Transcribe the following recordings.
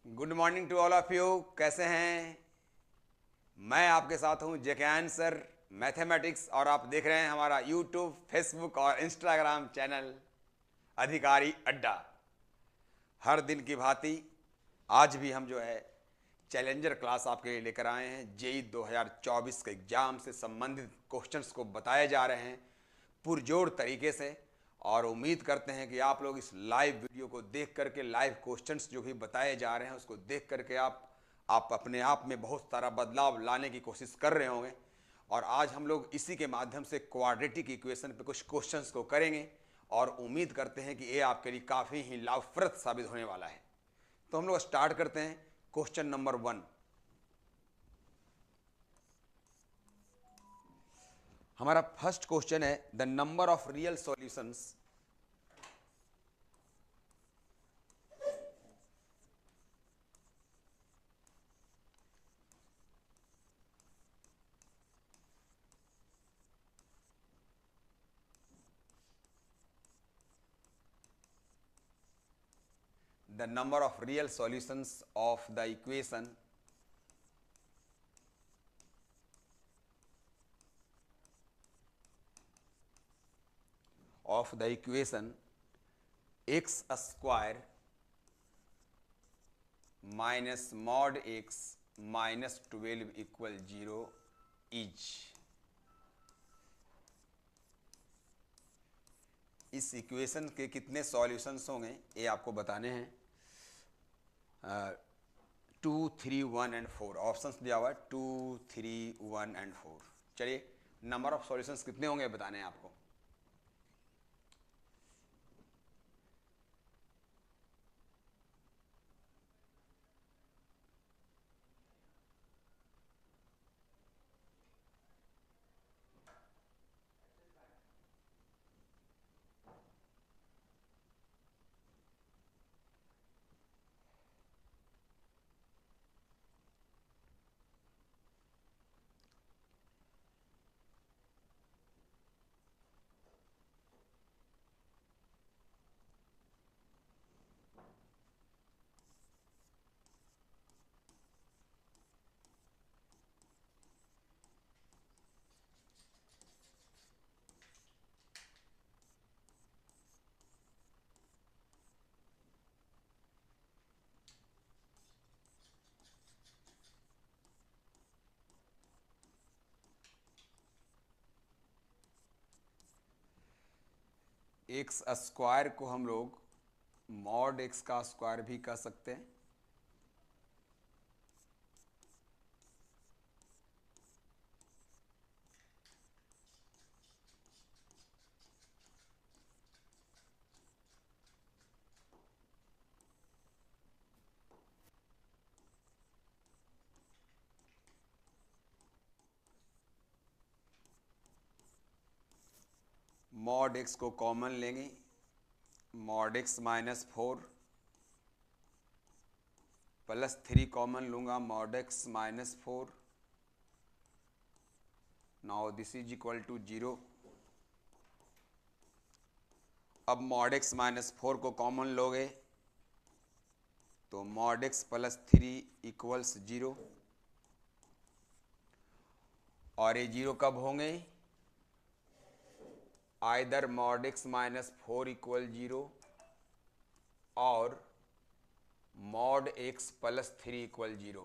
Good morning to all of you. कैसे हैं? मैं आपके साथ हूं जेके सर मैथमेटिक्स और आप देख रहे हैं हमारा यूट्यूब, फेसबुक और इंस्टाग्राम चैनल अधिकारी अड्डा। हर दिन की भांति आज भी हम जो है चैलेंजर क्लास आपके लिए लेकर आए हैं। जेई 2024 के एग्जाम से संबंधित क्वेश्चंस को बताए जा रहे हैं पुरजोर तरीके से, और उम्मीद करते हैं कि आप लोग इस लाइव वीडियो को देख करके, लाइव क्वेश्चंस जो भी बताए जा रहे हैं उसको देख करके आप अपने आप में बहुत सारा बदलाव लाने की कोशिश कर रहे होंगे। और आज हम लोग इसी के माध्यम से क्वाड्रेटिक इक्वेशन पे कुछ क्वेश्चंस को करेंगे और उम्मीद करते हैं कि ये आपके लिए काफ़ी ही लाभप्रद साबित होने वाला है। तो हम लोग स्टार्ट करते हैं। क्वेश्चन नंबर 1, हमारा फर्स्ट क्वेश्चन है the number of real solutions the number of real solutions of the equation x square minus mod x minus 12 equal 0 is। इस इक्वेशन के कितने सॉल्यूशंस होंगे ये आपको बताने हैं। 2, 3, 1 एंड 4 ऑप्शंस दिया हुआ है, 2, 3, 1 एंड 4। चलिए नंबर ऑफ सॉल्यूशंस कितने होंगे बताने हैं आपको। एक्स स्क्वायर को हम लोग मॉड एक्स का स्क्वायर भी कह सकते हैं। मॉड एक्स को कॉमन लेंगे, mod x minus 4 plus 3 common लूंगा, mod x minus 4। Now this is equal to 0। अब मॉड एक्स माइनस 4 को कॉमन लोगे तो मॉड एक्स प्लस 3 इक्वल्स 0। और ये 0 कब होंगे? Either mod x minus 4 equal 0 और मॉड एक्स प्लस 3 इक्वल 0।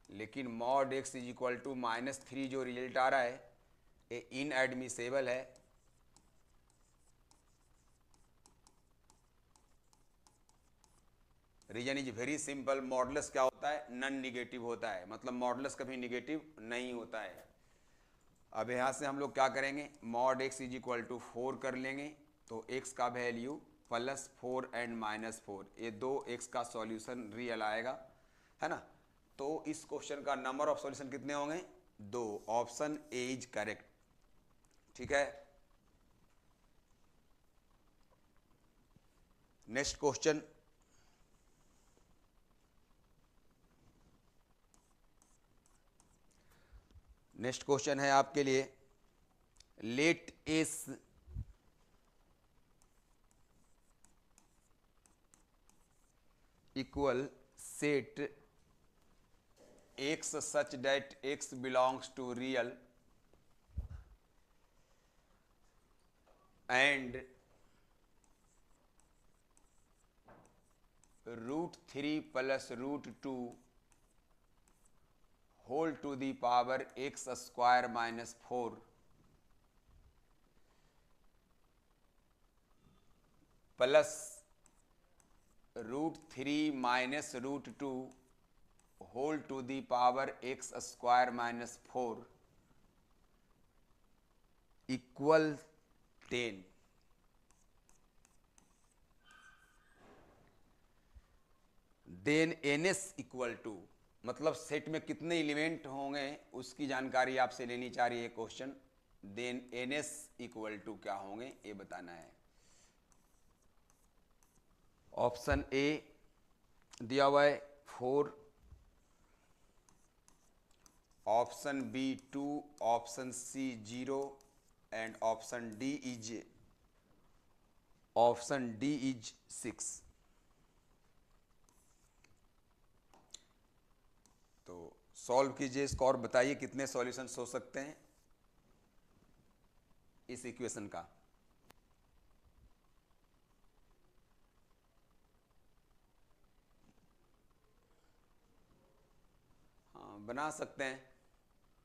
लेकिन mod x is equal to minus 3 जो रिजल्ट आ रहा है ये इनएडमिसेबल है। Reason is very simple. Modulus क्या होता है? नॉन निगेटिव होता है, मतलब मॉडुलस कभी निगेटिव नहीं होता है। अब यहाँ से हम लोग क्या करेंगे, mod x is equal to 4 कर लेंगे तो x का वैल्यू प्लस 4 एंड माइनस 4, ये दो x का सॉल्यूशन रियल आएगा, है ना। तो इस क्वेश्चन का नंबर ऑफ सॉल्यूशन कितने होंगे? 2। Option A is correct. ठीक है, नेक्स्ट क्वेश्चन। नेक्स्ट क्वेश्चन है आपके लिए, let S equal set x such that x belongs to real and root 3 plus root 2 whole to the power x square minus 4 plus root 3 minus root 2 whole to the power x square minus 4 equal 10. Then ns equal to, मतलब set में कितने element होंगे उसकी जानकारी आपसे लेनी चाह रही है question. Then ns equal to क्या होंगे ये बताना है. ऑप्शन ए दिया हुआ है 4, option B 2, option C 0 and option D is 6. तो सॉल्व कीजिए इसको और बताइए कितने सॉल्यूशंस हो सकते हैं इस इक्वेशन का. हाँ बना सकते हैं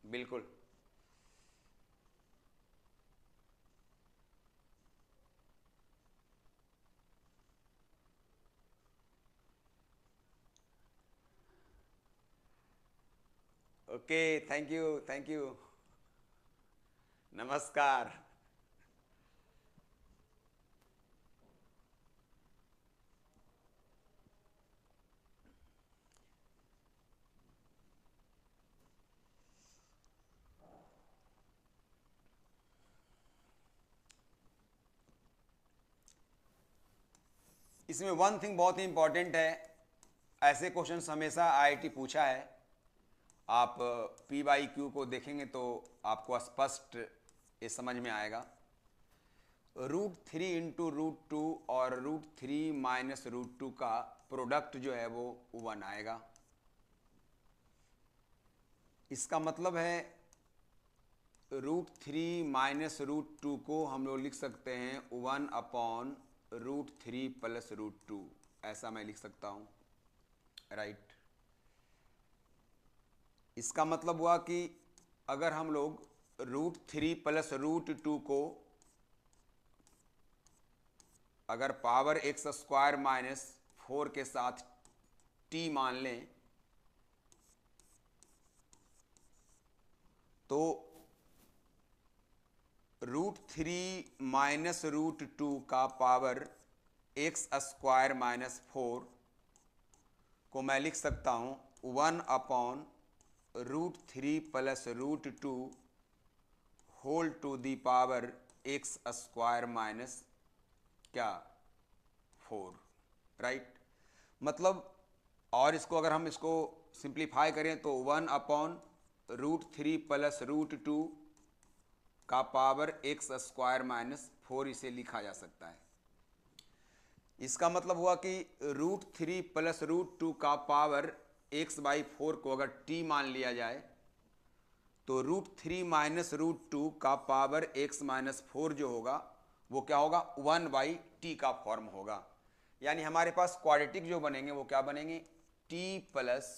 बिल्कुल. ओके थैंक यू नमस्कार. इसमें वन थिंग बहुत ही इंपॉर्टेंट है. ऐसे क्वेश्चंस हमेशा आईआईटी पूछा है. आप पी बाई क्यू को देखेंगे तो आपको स्पष्ट ये समझ में आएगा. रूट 3 इंटू रूट 2 और रूट 3 माइनस रूट 2 का प्रोडक्ट जो है वो 1 आएगा. इसका मतलब है रूट 3 माइनस रूट 2 को हम लोग लिख सकते हैं 1 अपॉन रूट 3 प्लस रूट 2. ऐसा मैं लिख सकता हूँ राइट. इसका मतलब हुआ कि अगर हम लोग रूट 3 प्लस रूट 2 को अगर पावर एक्स स्क्वायर माइनस 4 के साथ t मान लें तो रूट 3 माइनस रूट 2 का पावर एक्स स्क्वायर माइनस 4 को मैं लिख सकता हूँ 1 upon root 3 plus root 2 whole to the power x square minus क्या 4 राइट. मतलब और इसको अगर हम इसको सिंप्लीफाई करें तो 1 अपॉन रूट 3 प्लस रूट 2 का पावर एक्स स्क्वायर माइनस 4 इसे लिखा जा सकता है. इसका मतलब हुआ कि रूट 3 प्लस रूट 2 का पावर एक्स बाई 4 को अगर t मान लिया जाए तो रूट 3 माइनस रूट 2 का पावर एक्स माइनस 4 जो होगा वो क्या होगा 1 बाई टी का फॉर्म होगा. यानी हमारे पास क्वाड्रेटिक जो बनेंगे वो क्या बनेंगे t plus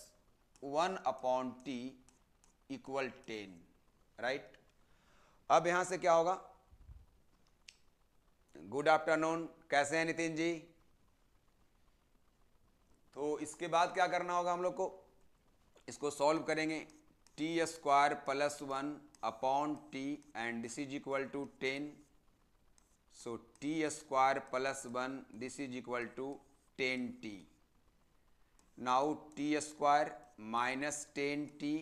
1 upon T equal 10 right. अब यहां से क्या होगा. गुड आफ्टरनून, कैसे हैं नितिन जी. तो इसके बाद क्या करना होगा हम लोग को, इसको सॉल्व करेंगे. T square plus 1 upon T and this is equal to 10. So T square plus 1 this is equal to 10t. Now T square minus 10t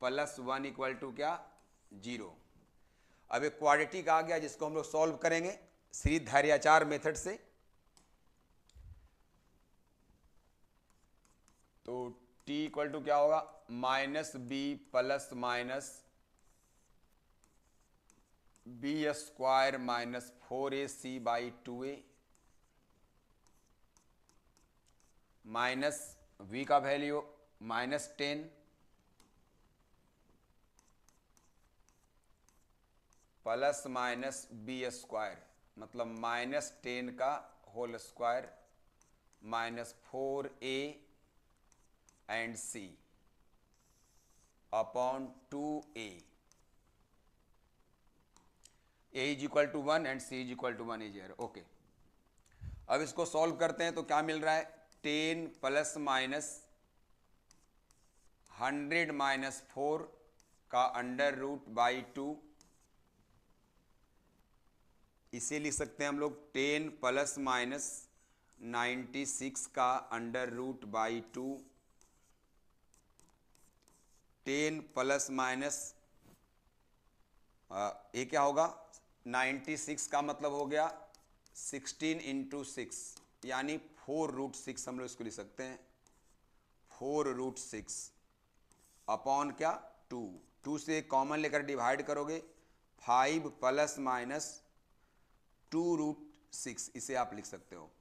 plus 1 equal to क्या 0. अब एक क्वाड्रेटिक आ गया जिसको हम लोग सॉल्व करेंगे श्री धैर्याचार मेथड से. तो t इक्वल टू क्या होगा minus B plus minus B square minus 4ac by 2a minus v का value -10 plus minus B square, मतलब -10 का whole square -4a and c upon 2a, a is equal to 1 and c is equal to 1 is here. Okay, अब इसको solve करते हैं तो क्या मिल रहा है, 10 प्लस माइनस 100 माइनस 4 का अंडर रूट बाई 2, इसे लिख सकते हैं हम लोग 10 प्लस माइनस 96 का under root by 2, 10 plus minus ये क्या होगा, 96 का मतलब हो गया 16 इंटू 6, यानी 4√6 हम लोग इसको लिख सकते हैं, 4√6 अपॉन क्या 2 से कॉमन लेकर डिवाइड करोगे, 5 प्लस माइनस 2√6 इसे आप लिख सकते हो।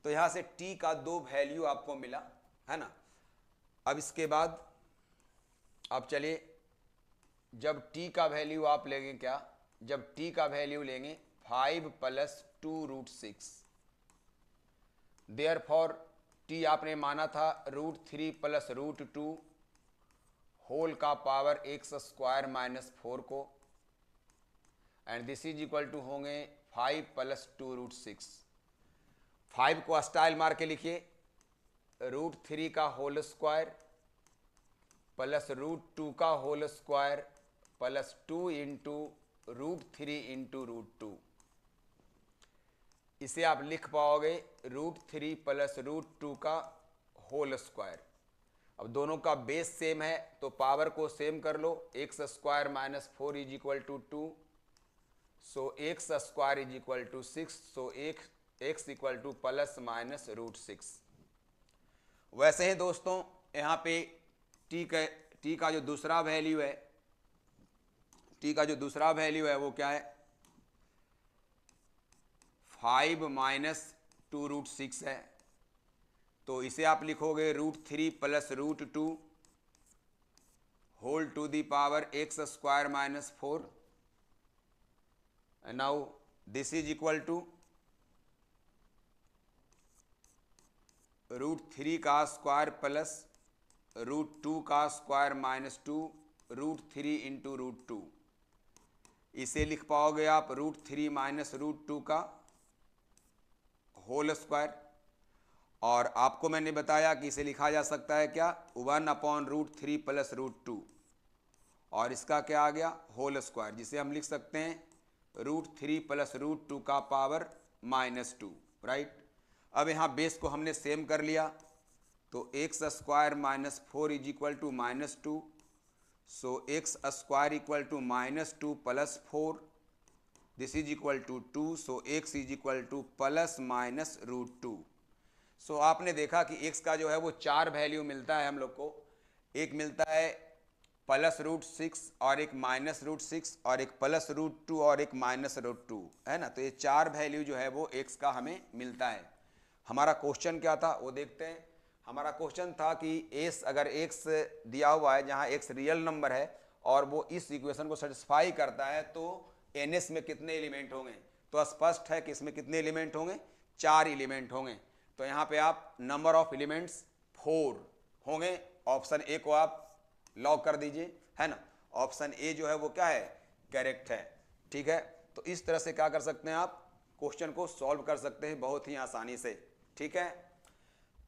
तो यहां से t का 2 वैल्यू आपको मिला है ना। अब इसके बाद अब चलिए, जब t का वैल्यू आप लेंगे क्या, जब t का वैल्यू लेंगे 5 प्लस 2√6, देयरफॉर t आपने माना था √3 प्लस √2 होल का पावर x स्क्वायर माइनस 4 को, and this is equal to होंगे 5 प्लस 2√6। 5 को स्टाइल मार के लिखिए, √3 का होल स्क्वायर प्लस √2 का whole square plus 2 into √3 into √2, इसे आप लिख पाओगे √3 प्लस √2 का होल स्क्वायर। अब दोनों का बेस सेम है तो पावर को सेम कर लो, x square minus 4 is equal to 2, so x square is equal to 6, so x equal to plus minus √6। वैसे ही दोस्तों यहाँ पे t का जो दूसरा वैल्यू है, t का जो दूसरा वैल्यू है वो क्या है, 5 माइनस 2√6 है, तो इसे आप लिखोगे √3 plus √2 whole to the power x square minus 4, and now this is equal to √3 का स्क्वायर प्लस √2 का स्क्वायर माइनस 2 √3 इंटू √2, इसे लिख पाओगे आप √3 माइनस √2 का होल स्क्वायर, और आपको मैंने बताया कि इसे लिखा जा सकता है क्या, 1/√3 प्लस √2, और इसका क्या आ गया होल स्क्वायर, जिसे हम लिख सकते हैं √3 प्लस √2 का पावर माइनस 2, राइट। अब यहाँ बेस को हमने सेम कर लिया, तो x square minus 4 is equal to minus 2, so x square equal to minus 2 plus 4, this is equal to 2, so x is equal to plus minus √2। So आपने देखा कि x का जो है वो 4 वैल्यू मिलता है हम लोग को, एक मिलता है प्लस √6 और एक माइनस √6 और एक प्लस √2 और एक माइनस √2, है ना। तो ये 4 वैल्यू जो है वो x का हमें मिलता है। हमारा क्वेश्चन क्या था वो देखते हैं। हमारा क्वेश्चन था कि s अगर x दिया हुआ है जहाँ x रियल नंबर है और वो इस इक्वेशन को सेटिस्फाई करता है तो ns में कितने एलिमेंट होंगे, तो स्पष्ट है कि इसमें कितने एलिमेंट होंगे, 4 एलिमेंट होंगे। तो यहाँ पे आप नंबर ऑफ एलिमेंट्स 4 होंगे, ऑप्शन ए को आप लॉक कर दीजिए, है ना। ऑप्शन ए जो है वो क्या है, करेक्ट है, ठीक है। तो इस तरह से क्या कर सकते हैं, आप क्वेश्चन को सॉल्व कर सकते हैं बहुत ही आसानी से, ठीक है।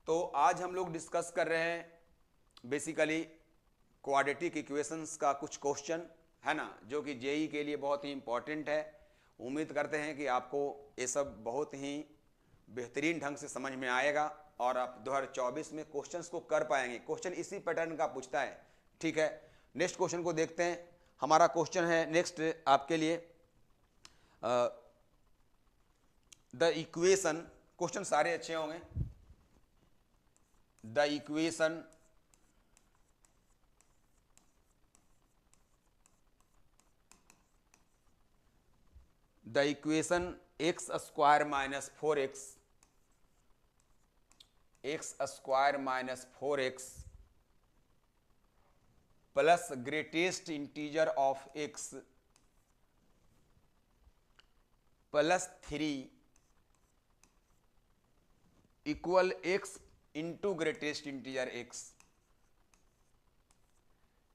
तो आज हम लोग डिस्कस कर रहे हैं बेसिकली क्वाड्रेटिक इक्वेशंस का कुछ क्वेश्चन, है ना, जो कि जेई के लिए बहुत ही इंपॉर्टेंट है। उम्मीद करते हैं कि आपको ये सब बहुत ही बेहतरीन ढंग से समझ में आएगा और आप 2024 में क्वेश्चंस को कर पाएंगे। क्वेश्चन इसी पैटर्न का पूछता है, ठीक है। नेक्स्ट क्वेश्चन को देखते हैं। हमारा क्वेश्चन है नेक्स्ट आपके लिए, द इक्वेशन, क्वेश्चन सारे अच्छे होंगे। The equation x square minus 4x x square minus 4x plus greatest integer of x plus 3 equal x into greatest integer x।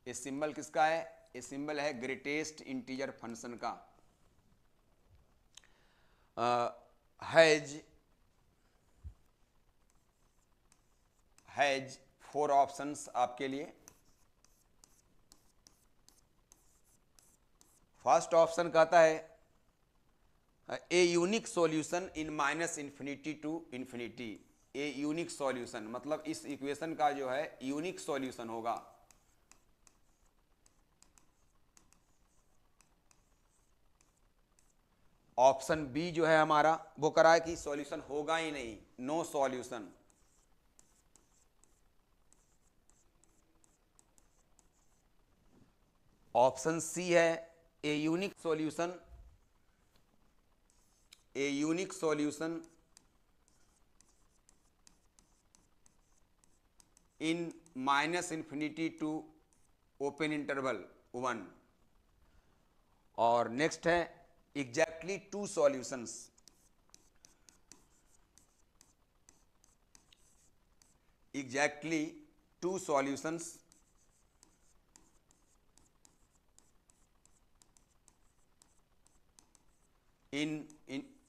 ये सिंबल किसका है? ये सिंबल है ग्रेटेस्ट इंटीजर फंक्शन का। हैज 4 ऑप्शंस आपके लिए। फर्स्ट ऑप्शन कहता है a unique solution in minus infinity to infinity. A unique solution मतलब इस इक्वेशन का जो है यूनिक सॉल्यूशन होगा। ऑप्शन बी जो है हमारा वो करा है कि सॉल्यूशन होगा ही नहीं, नो सॉल्यूशन। ऑप्शन सी है a unique solution, a unique solution in minus infinity to open interval 1। और नेक्स्ट है exactly 2 solutions. Exactly 2 solutions in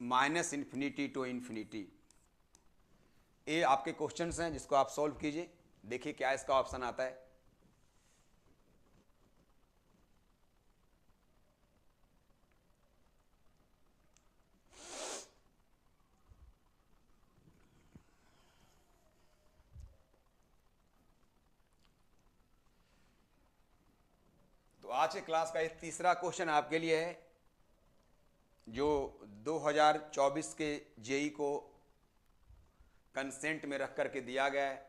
minus infinity to infinity. ये आपके क्वेश्चंस हैं जिसको आप सॉल्व कीजिए, देखिए क्या इसका ऑप्शन आता है। तो आज के क्लास का ये तीसरा क्वेश्चन आपके लिए है जो 2024 के जेई को कंसेंट में रख करके दिया गया है।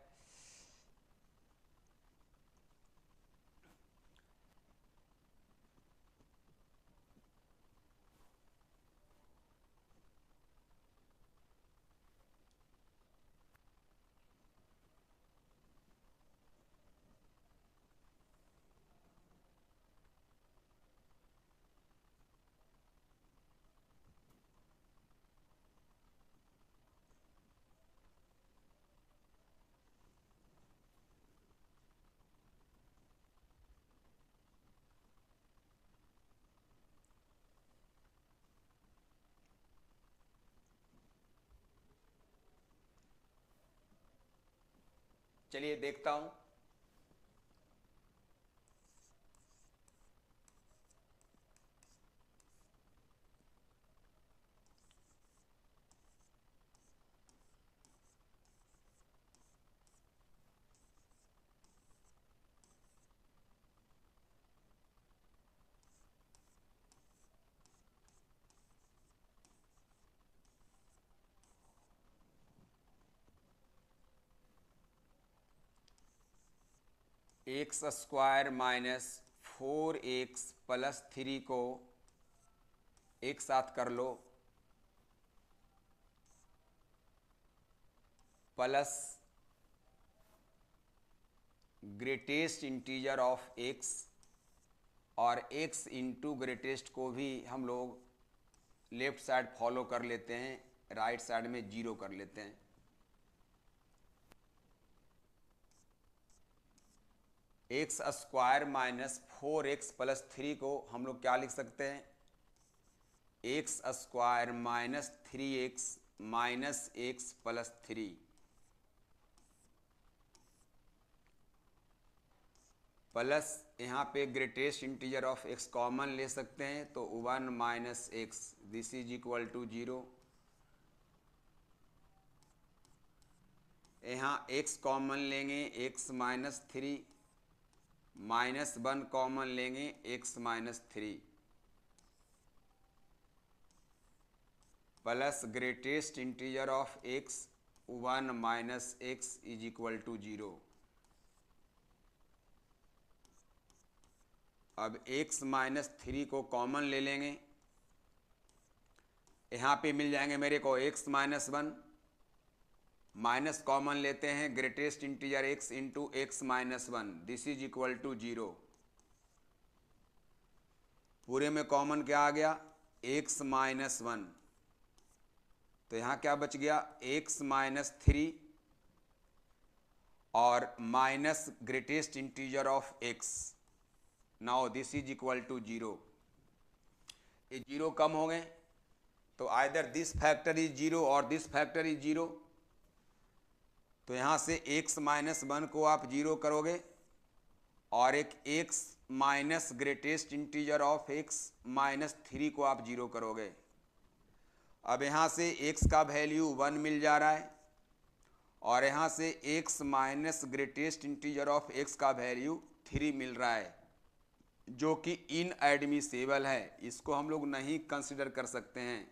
चलिए देखता हूं। X square minus 4x plus 3 को एक साथ कर लो plus greatest integer of x और x इंटू ग्रेटेस्ट को भी हम लोग लेफ्ट साइड फॉलो कर लेते हैं, राइट साइड में 0 कर लेते हैं। X square minus 4x plus 3 को हम लोग क्या लिख सकते हैं? X square minus 3x minus x plus 3 plus यहाँ पे greatest integer of x common ले सकते हैं तो 1 minus x, this is equal to 0। यहाँ x कॉमन लेंगे x माइनस 3 माइनस 1 कॉमन लेंगे x minus 3 plus greatest integer of x 1 minus x is equal to 0। अब x माइनस 3 को common ले लेंगे, यहाँ पे मिल जाएंगे मेरे को x माइनस 1 माइनस कॉमन लेते हैं, greatest integer x into x minus one, this is equal to 0। पूरे में कॉमन क्या आ गया, x माइनस वन, तो यहां क्या बच गया, x माइनस थ्री और minus greatest integer of x। Now this is equal to 0। ये 0 कम हो गए, तो आइदर दिस फैक्टर इज 0 और दिस फैक्टर इज 0। तो यहां से x माइनस वन को आप 0 करोगे और एक x minus greatest integer of x minus three को आप 0 करोगे। अब यहां से x का वैल्यू 1 मिल जा रहा है और यहां से x minus greatest integer of x का वैल्यू 3 मिल रहा है, जो कि इनएडमिसेबल है। इसको हम लोग नहीं कंसिडर कर सकते हैं।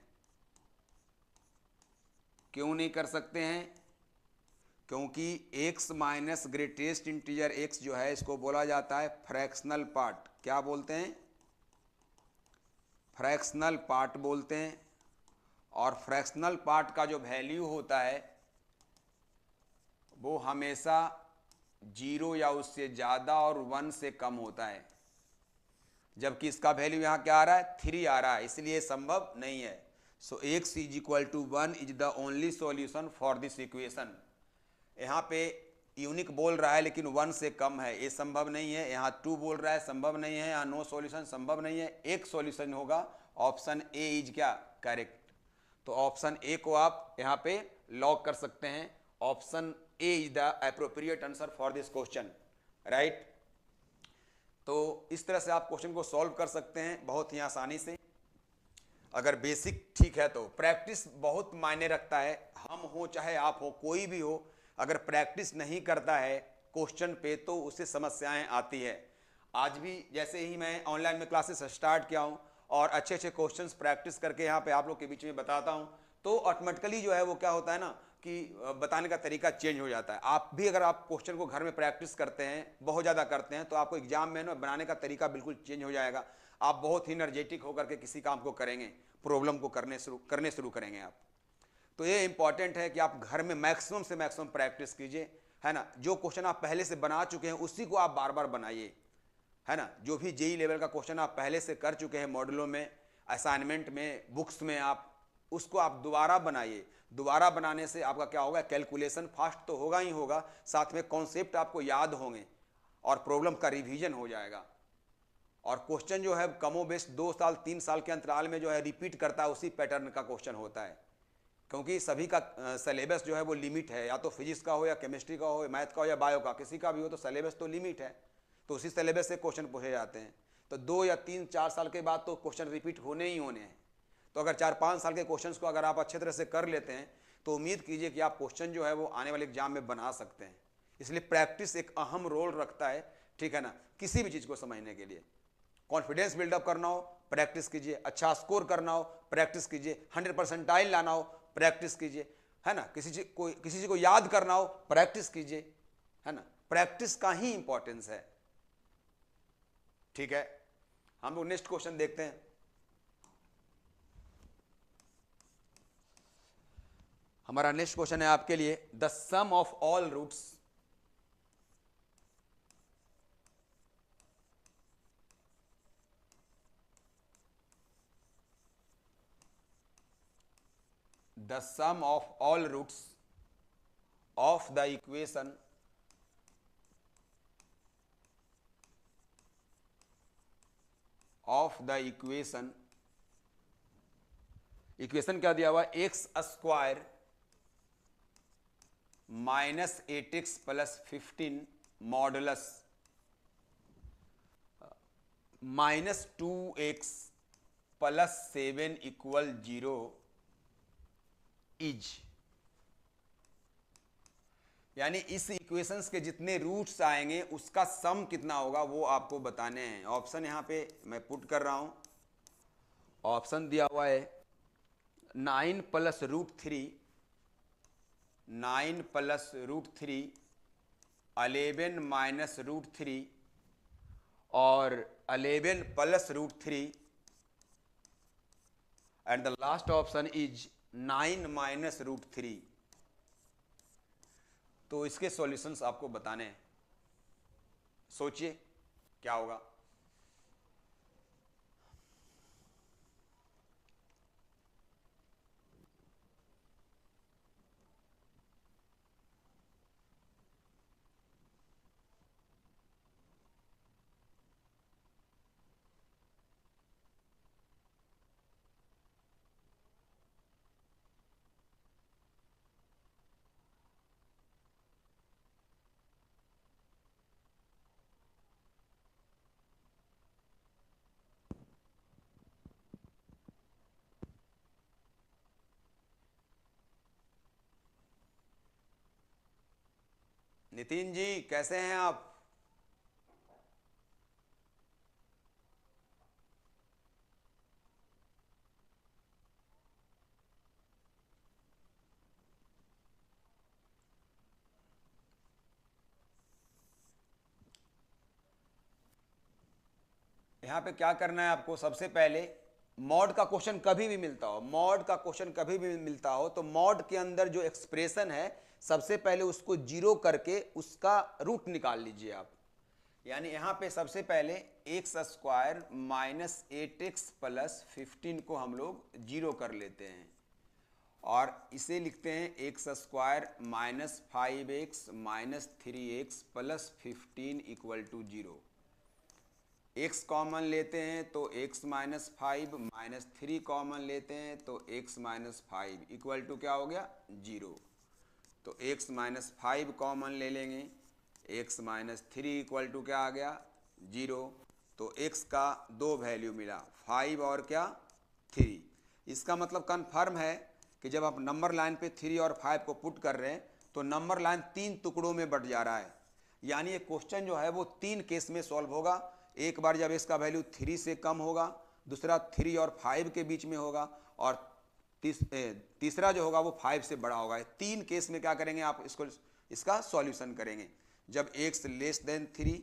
क्यों नहीं कर सकते हैं? क्योंकि x minus greatest integer x जो है, इसको बोला जाता है फ्रैक्शनल पार्ट। क्या बोलते हैं? फ्रैक्शनल पार्ट बोलते हैं। और फ्रैक्शनल पार्ट का जो वैल्यू होता है वो हमेशा 0 या उससे ज़्यादा और 1 से कम होता है, जबकि इसका वैल्यू यहाँ क्या आ रहा है, 3 आ रहा है, इसलिए संभव नहीं है। So x is equal to 1 is the only solution for this equation. यहाँ पे यूनिक बोल रहा है लेकिन 1 से कम है, ये संभव नहीं है। यहाँ 2 बोल रहा है, संभव नहीं है। यहाँ नो सॉल्यूशन, संभव नहीं है। एक सॉल्यूशन होगा, ऑप्शन ए इज क्या, करेक्ट। तो ऑप्शन ए को आप यहाँ पे लॉक कर सकते हैं। Option A is the appropriate answer for this question, right. तो इस तरह से आप क्वेश्चन को सॉल्व कर सकते हैं बहुत ही आसानी से, अगर बेसिक ठीक है तो। प्रैक्टिस बहुत मायने रखता है, हम हो चाहे आप हो, कोई भी हो, अगर प्रैक्टिस नहीं करता है क्वेश्चन पे तो उससे समस्याएं आती है। आज भी जैसे ही मैं ऑनलाइन में क्लासेस स्टार्ट किया हूं और अच्छे अच्छे क्वेश्चंस प्रैक्टिस करके यहाँ पे आप लोग के बीच में बताता हूं, तो ऑटोमेटिकली जो है वो क्या होता है ना कि बताने का तरीका चेंज हो जाता है। आप भी अगर आप क्वेश्चन को घर में प्रैक्टिस करते हैं, बहुत ज़्यादा करते हैं, तो आपको एग्जाम में ना बनाने का तरीका बिल्कुल चेंज हो जाएगा। आप बहुत ही एनर्जेटिक होकर के किसी काम को करेंगे, प्रॉब्लम को करने शुरू करेंगे आप। तो ये इंपॉर्टेंट है कि आप घर में मैक्सिमम से मैक्सिमम प्रैक्टिस कीजिए, है ना। जो क्वेश्चन आप पहले से बना चुके हैं उसी को आप बार बार बनाइए, है ना। जो भी जेई लेवल का क्वेश्चन आप पहले से कर चुके हैं मॉड्यूलों में, असाइनमेंट में, बुक्स में, आप उसको आप दोबारा बनाइए। दोबारा बनाने से आपका क्या होगा, कैलकुलेशन फास्ट तो होगा ही होगा, साथ में कॉन्सेप्ट आपको याद होंगे और प्रॉब्लम का रिवीजन हो जाएगा। और क्वेश्चन जो है कमोबेश 2 साल 3 साल के अंतराल में जो है रिपीट करता है, उसी पैटर्न का क्वेश्चन होता है। क्योंकि सभी का सिलेबस जो है वो लिमिट है, या तो फिजिक्स का हो या केमिस्ट्री का हो, मैथ का हो या बायो का, किसी का भी हो, तो सिलेबस तो लिमिट है। तो उसी सिलेबस से क्वेश्चन पूछे जाते हैं। तो 2 या 3 4 साल के बाद तो क्वेश्चन रिपीट होने ही होने हैं। तो अगर 4-5 साल के क्वेश्चंस को अगर आप अच्छे तरह से कर लेते हैं तो उम्मीद कीजिए कि आप क्वेश्चन जो है वो आने वाले एग्जाम में बना सकते हैं। इसलिए प्रैक्टिस एक अहम रोल रखता है, ठीक है ना, किसी भी चीज़ को समझने के लिए। कॉन्फिडेंस बिल्डअप करना हो, प्रैक्टिस कीजिए। अच्छा स्कोर करना हो, प्रैक्टिस कीजिए। 100% लाना हो, प्रैक्टिस कीजिए, है ना। किसी चीज़ को याद करना हो, प्रैक्टिस कीजिए, है ना। प्रैक्टिस का ही इंपॉर्टेंस है, ठीक है। हम लोग नेक्स्ट क्वेश्चन देखते हैं। हमारा नेक्स्ट क्वेश्चन है आपके लिए, the sum of all roots the sum of all roots of the equation equation क्या दिया हुआ है, x square minus 8x plus 15 modulus minus 2x plus 7 equal 0 is. यानी इस इक्वेशंस के जितने रूट्स आएंगे उसका सम कितना होगा वो आपको बताने हैं। ऑप्शन यहां पे मैं पुट कर रहा हूं। ऑप्शन दिया हुआ है 9 plus root 3, 9 plus root 3, 11 minus root 3 और 11 plus root 3, and the last option is 9 minus root 3। तो इसके सॉल्यूशंस आपको बताने हैं। सोचिए क्या होगा। नितिन जी कैसे हैं आप? यहाँ पे क्या करना है आपको, सबसे पहले मॉड का क्वेश्चन कभी भी मिलता हो, मॉड का क्वेश्चन कभी भी मिलता हो तो मॉड के अंदर जो एक्सप्रेशन है सबसे पहले उसको जीरो करके उसका रूट निकाल लीजिए आप। यानी यहाँ पे सबसे पहले x square minus 8x plus 15 को हम लोग जीरो कर लेते हैं और इसे लिखते हैं x square minus 5x minus 3x plus 15 equal to zero. x common लेते हैं तो x माइनस 5 माइनस 3 कॉमन लेते हैं तो x माइनस 5 इक्वल टू क्या हो गया, जीरो। तो x माइनस 5 कॉमन ले लेंगे, x माइनस 3 इक्वल टू क्या आ गया, जीरो। तो x का दो वैल्यू मिला, 5 और क्या 3। इसका मतलब कन्फर्म है कि जब आप नंबर लाइन पे 3 और 5 को पुट कर रहे हैं तो नंबर लाइन 3 टुकड़ों में बट जा रहा है। यानी ये क्वेश्चन जो है वो 3 केस में सॉल्व होगा। एक बार जब इसका वैल्यू 3 से कम होगा, दूसरा 3 और 5 के बीच में होगा, और तीसरा जो होगा वो 5 से बड़ा होगा। 3 केस में क्या करेंगे आप, इसका सॉल्यूशन करेंगे। जब x लेस देन 3,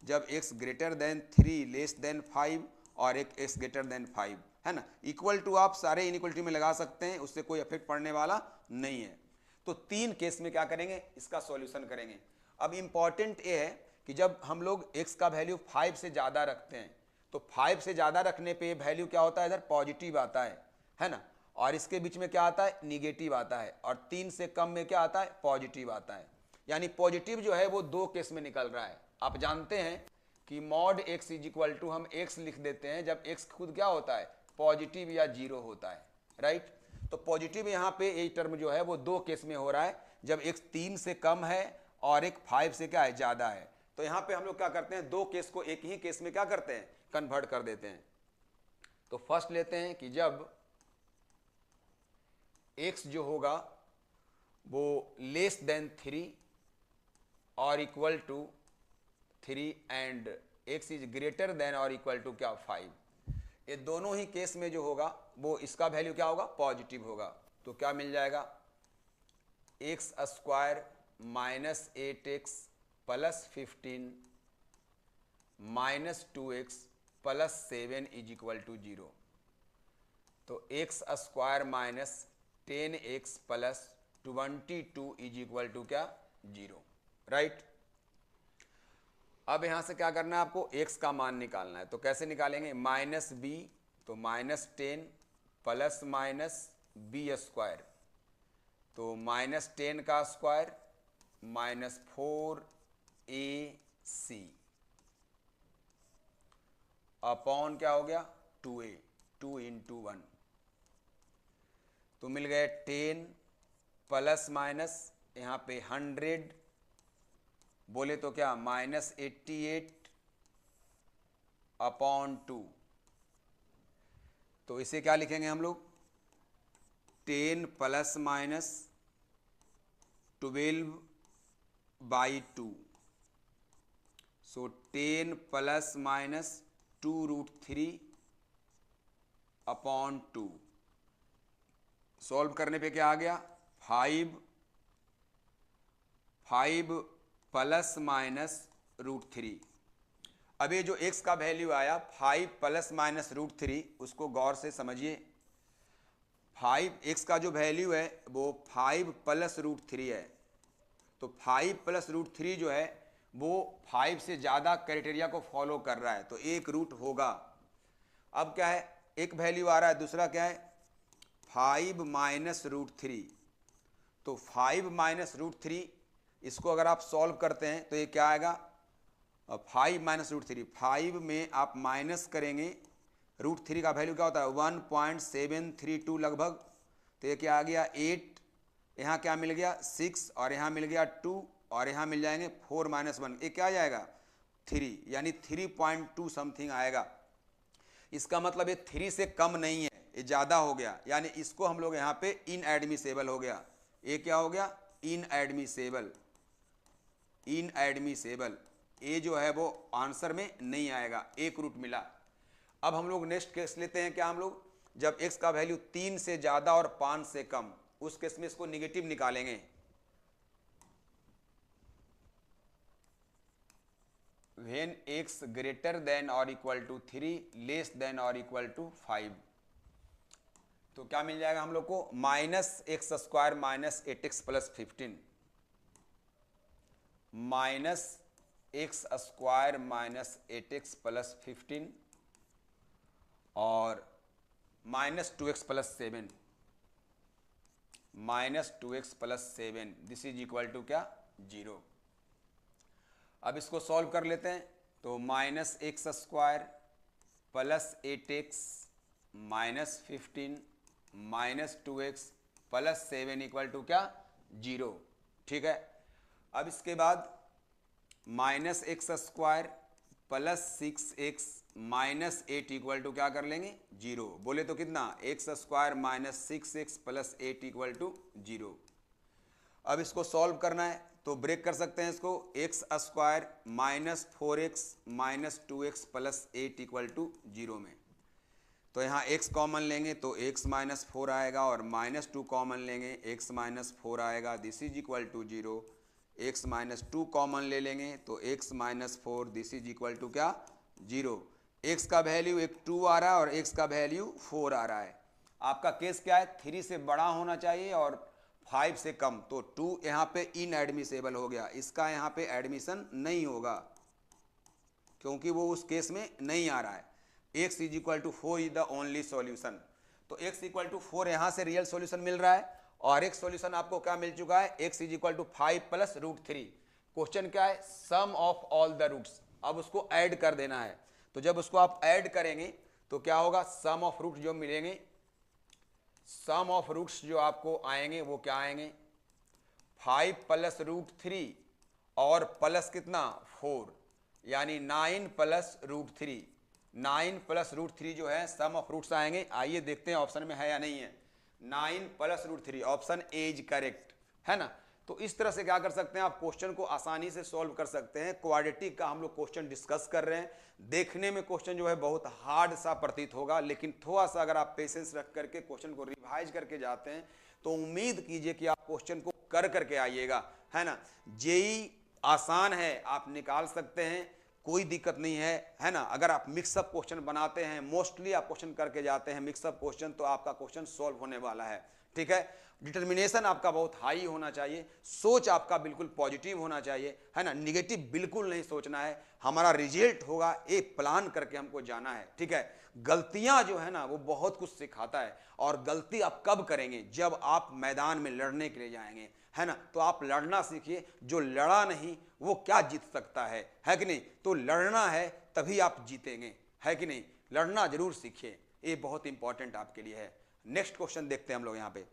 जब x greater then 3 less then 5 और एक x ग्रेटर देन 5, है ना। इक्वल टू आप सारे इनइक्वलिटी में लगा सकते हैं, उससे कोई इफेक्ट पड़ने वाला नहीं है। तो 3 केस में क्या करेंगे, इसका सॉल्यूशन करेंगे। अब इंपॉर्टेंट ये है कि जब हम लोग x का वैल्यू 5 से ज़्यादा रखते हैं तो 5 से ज़्यादा रखने पे वैल्यू क्या होता है, इधर पॉजिटिव आता है ना, और इसके बीच में क्या आता है, निगेटिव आता है, और 3 से कम में क्या आता है, पॉजिटिव आता है। यानी पॉजिटिव जो है वो 2 केस में निकल रहा है। आप जानते हैं कि mod x is equal to हम x लिख देते हैं जब x खुद क्या होता है, पॉजिटिव या जीरो होता है, राइट। तो पॉजिटिव यहाँ पे ये टर्म जो है वो 2 केस में हो रहा है, जब x 3 से कम है और एक 5 से क्या है, ज़्यादा है। तो यहाँ पे हम लोग क्या करते हैं, 2 केस को एक ही केस में क्या करते हैं, कन्वर्ट कर देते हैं। तो फर्स्ट लेते हैं कि जब x जो होगा वो लेस देन 3 और equal to 3 and x is greater than और इक्वल टू क्या, 5। ये दोनों ही केस में जो होगा वो इसका वैल्यू क्या होगा, पॉजिटिव होगा। तो क्या मिल जाएगा, x square minus 8x plus 15 minus 2x plus 7 is equal to 0। तो x square minus 10x plus 22 is equal to क्या, 0, राइट। अब यहां से क्या करना है आपको, x का मान निकालना है। तो कैसे निकालेंगे, माइनस b, तो minus 10 plus minus b square, तो माइनस 10 का स्क्वायर माइनस 4ac अपॉन क्या हो गया, 2a, 2 इंटू 1। तो मिल गए 10 प्लस माइनस यहाँ पे 100 बोले तो क्या, माइनस 88 अपॉन 2। तो इसे क्या लिखेंगे हम लोग, 10 plus minus 12 by 2। So 10 plus minus 2√3 upon 2। Solve करने पे क्या आ गया, 5 प्लस माइनस √3। अब ये जो x का वैल्यू आया 5 प्लस माइनस √3, उसको गौर से समझिए। 5 x का जो वैल्यू है वो 5 प्लस √3 है। तो तो 5 प्लस रूट 3 जो है वो 5 से ज़्यादा क्राइटेरिया को फॉलो कर रहा है, तो एक रूट होगा। अब क्या है, एक वैल्यू आ रहा है, दूसरा क्या है 5 माइनस रूट 3। तो 5 माइनस रूट 3 इसको अगर आप सॉल्व करते हैं तो ये क्या आएगा, 5 माइनस रूट 3, 5 में आप माइनस करेंगे रूट 3 का वैल्यू क्या होता है 1.732 लगभग, तो ये क्या आ गया 8, यहाँ क्या मिल गया 6 और यहाँ मिल गया 2 और यहाँ मिल जाएंगे 4 माइनस 1, ये क्या आ जाएगा 3, यानी 3.2 समथिंग आएगा। इसका मतलब ये 3 से कम नहीं है, ये ज़्यादा हो गया, यानी इसको हम लोग यहाँ पे इनएडमिसेबल हो गया। ये क्या हो गया इनएडमिसेबल, इनएडमिसेबल, ये जो है वो आंसर में नहीं आएगा, एक रूट मिला। अब हम लोग नेक्स्ट केस लेते हैं, क्या हम लोग जब x का वैल्यू 3 से ज़्यादा और 5 से कम, उस केस में इसको निगेटिव निकालेंगे। when x ग्रेटर देन और इक्वल टू 3 लेस देन और इक्वल टू 5, तो क्या मिल जाएगा हम लोग को minus x square minus 8x plus 15, minus x square minus 8x plus 15 और minus 2x plus 7, minus 2x plus 7, this is equal to क्या 0। अब इसको सॉल्व कर लेते हैं, तो minus x square plus 8x minus 15 minus 2x plus 7 equal to क्या 0, ठीक है। अब इसके बाद minus x square plus 6x minus 8 equal to क्या कर लेंगे 0, बोले तो कितना x square minus 6x plus 8 equal to 0। अब इसको सॉल्व करना है तो ब्रेक कर सकते हैं इसको, x square minus 4x minus 2x plus 8 equal to 0 में, तो यहाँ x कॉमन लेंगे तो x माइनस 4 आएगा और माइनस 2 कॉमन लेंगे x माइनस 4 आएगा, this is equal to 0। x minus 2 common ले लेंगे तो x minus 4, this is equal to क्या 0। x का वैल्यू एक 2 आ रहा है और x का वैल्यू 4 आ रहा है। आपका केस क्या है 3 से बड़ा होना चाहिए और 5 से कम, तो 2 यहाँ पे इनएडमिसेबल हो गया, इसका यहाँ पे एडमिशन नहीं होगा क्योंकि वो उस केस में नहीं आ रहा है। x is equal to 4 is the only solution, तो x इक्वल टू 4 यहाँ से रियल सॉल्यूशन मिल रहा है और एक सॉल्यूशन आपको क्या मिल चुका है x is equal to 5 plus root 3। Question क्या है sum of all the roots, अब उसको ऐड कर देना है, तो जब उसको आप ऐड करेंगे तो क्या होगा सम ऑफ रूट जो मिलेंगे, सम ऑफ रूट्स जो आपको आएंगे वो क्या आएंगे 5 प्लस रूट 3 और प्लस कितना 4, यानी 9 प्लस रूट 3, 9 प्लस रूट 3 जो है सम ऑफ रूट्स आएंगे। आइए देखते हैं ऑप्शन में है या नहीं है, 9 plus root 3, option A is correct है ना। तो इस तरह से क्या कर सकते हैं आप क्वेश्चन को आसानी से सॉल्व कर सकते हैं। क्वाड्रेटिक का हम लोग क्वेश्चन डिस्कस कर रहे हैं, देखने में क्वेश्चन जो है बहुत हार्ड सा प्रतीत होगा, लेकिन थोड़ा सा अगर आप पेशेंस रख करके क्वेश्चन को रिवाइज करके जाते हैं तो उम्मीद कीजिए कि आप क्वेश्चन को कर करके आइएगा, है ना। जेई आसान है, आप निकाल सकते हैं, कोई दिक्कत नहीं है ना। अगर आप मिक्सअप क्वेश्चन बनाते हैं, मोस्टली आप क्वेश्चन करके जाते हैं मिक्सअप क्वेश्चन, तो आपका क्वेश्चन सॉल्व होने वाला है, ठीक है। डिटर्मिनेशन आपका बहुत हाई होना चाहिए, सोच आपका बिल्कुल पॉजिटिव होना चाहिए, है ना, निगेटिव बिल्कुल नहीं सोचना है। हमारा रिजल्ट होगा एक प्लान करके हमको जाना है, ठीक है। गलतियां जो है ना वो बहुत कुछ सिखाता है, और गलती आप कब करेंगे जब आप मैदान में लड़ने के लिए जाएंगे, है ना। तो आप लड़ना सीखिए, जो लड़ा नहीं वो क्या जीत सकता है कि नहीं। तो लड़ना है तभी आप जीतेंगे, है कि नहीं। लड़ना जरूर सीखिए, ये बहुत इंपॉर्टेंट आपके लिए है। नेक्स्ट क्वेश्चन देखते हैं हम लोग यहाँ पे।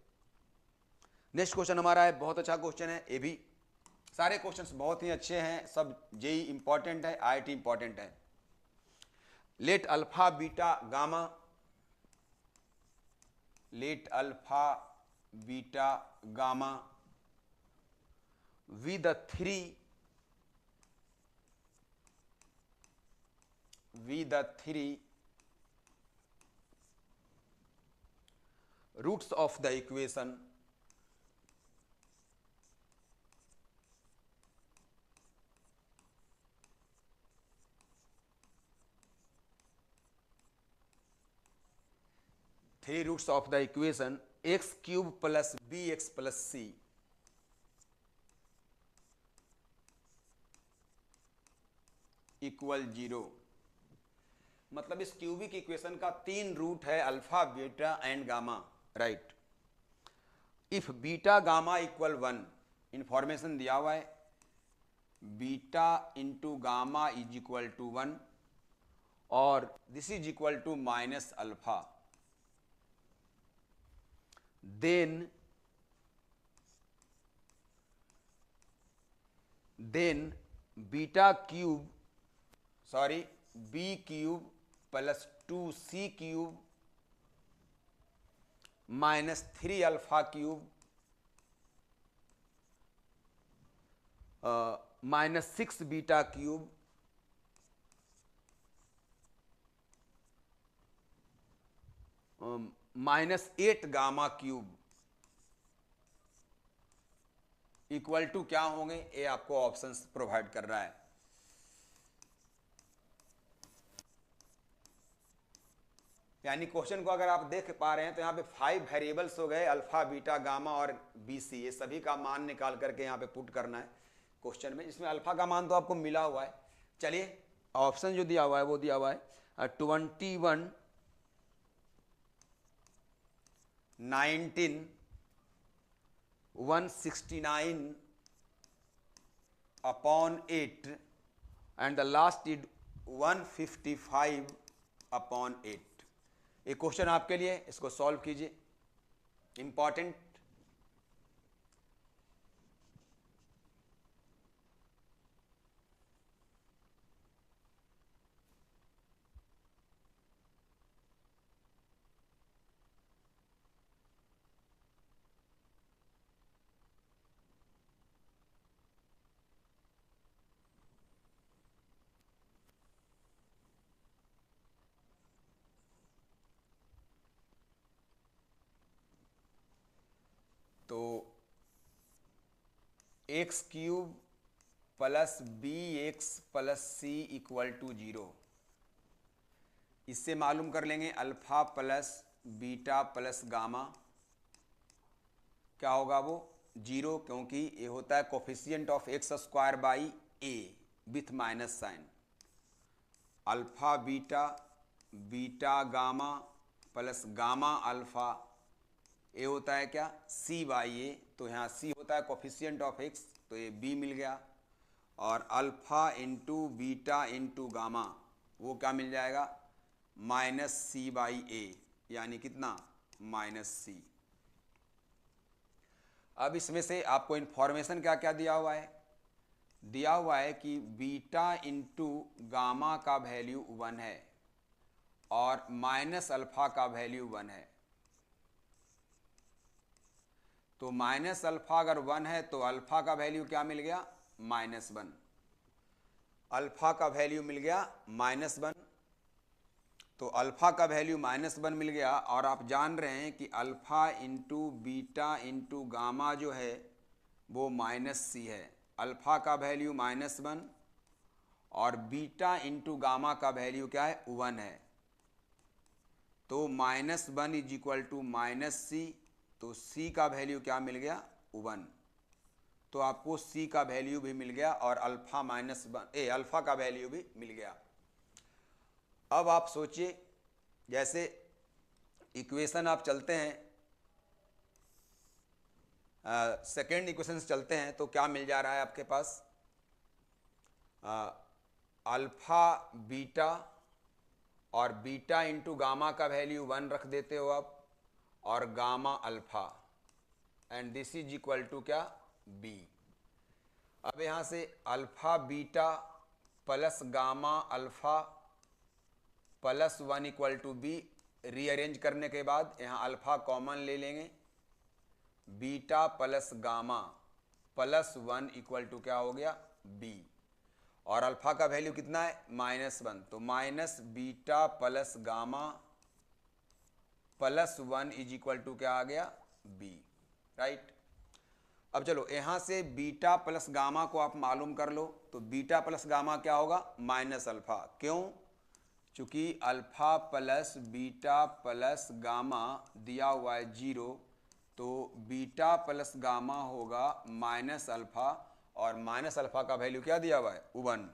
नेक्स्ट क्वेश्चन हमारा है, बहुत अच्छा क्वेश्चन है, ये भी सारे क्वेश्चंस बहुत ही अच्छे हैं, सब जेई इंपॉर्टेंट है, आईआईटी इंपॉर्टेंट है। Let alpha beta gamma, let alpha beta gamma with the three roots of the equation x cube plus bx plus c equal 0। मतलब इस क्यूबिक इक्वेशन का 3 रूट है, alpha, beta and gamma, right. If beta gamma equal 1, information दिया हुआ है beta into gamma is equal to 1 और this is equal to minus alpha, then beta cube B cube plus 2c cube minus 3 alpha cube minus 6 beta cube minus 8 gamma cube equal to क्या होंगे, ये आपको options provide कर रहा है। यानी question को अगर आप देख पा रहे हैं तो यहाँ पे 5 वेरिएबल्स हो गए, अल्फा, बीटा, गामा और बीसी, ये सभी का मान निकाल करके यहाँ पे पुट करना है क्वेश्चन में। इसमें अल्फा का मान तो आपको मिला हुआ है। चलिए ऑप्शन जो दिया हुआ है वो दिया हुआ है 21, 19, 169 upon 8 and the last is 155 upon 8। एक क्वेश्चन आपके लिए, इसको सॉल्व कीजिए, इंपॉर्टेंट। तो x cube plus b x plus c equal to 0, इससे मालूम कर लेंगे alpha plus beta plus gamma क्या होगा, वो 0, क्योंकि ये होता है coefficient of x square by a with minus sign. Alpha beta, beta gamma plus gamma alpha, a होता है क्या, सी बाई ए, तो यहाँ सी होता है कोफिशिएंट ऑफ एक्स, तो ये बी मिल गया। और alpha into beta into gamma वो क्या मिल जाएगा, माइनस सी बाई ए, यानी कितना, माइनस सी। अब इसमें से आपको इंफॉर्मेशन क्या क्या दिया हुआ है, दिया हुआ है कि बीटा इंटू गामा का वैल्यू 1 है और माइनस अल्फा का वैल्यू 1 है। तो माइनस अल्फा अगर 1 है तो अल्फा का वैल्यू क्या मिल गया, -1। अल्फा का वैल्यू मिल गया -1, तो अल्फा का वैल्यू -1 मिल गया। और आप जान रहे हैं कि alpha into beta into gamma जो है वो -c है। अल्फा का वैल्यू -1 और बीटा इंटू गामा का वैल्यू क्या है, 1 है। तो -1 इज इक्वल टू -c, तो c का वैल्यू क्या मिल गया, 1। तो आपको c का वैल्यू भी मिल गया और अल्फा का वैल्यू भी मिल गया। अब आप सोचिए, जैसे इक्वेशन आप चलते हैं, सेकेंड इक्वेशन से चलते हैं, तो क्या मिल जा रहा है आपके पास, अल्फा बीटा और बीटा इंटू गामा का वैल्यू 1 रख देते हो आप, और gamma alpha, and this is equal to क्या, बी। अब यहाँ से alpha beta plus gamma alpha plus 1 equal to B, rearrange करने के बाद यहाँ अल्फा कॉमन ले लेंगे, beta plus gamma plus 1 equal to क्या हो गया, बी। और अल्फा का वैल्यू कितना है, -1, तो minus beta plus gamma plus 1 is equal to क्या आ गया, बी, राइट। अब चलो यहाँ से बीटा प्लस गामा को आप मालूम कर लो, तो बीटा प्लस गामा क्या होगा, माइनस अल्फा। क्यों, चूंकि alpha plus beta plus gamma दिया हुआ है 0, तो बीटा प्लस गामा होगा माइनस अल्फा, और माइनस अल्फा का वैल्यू क्या दिया हुआ है, 1।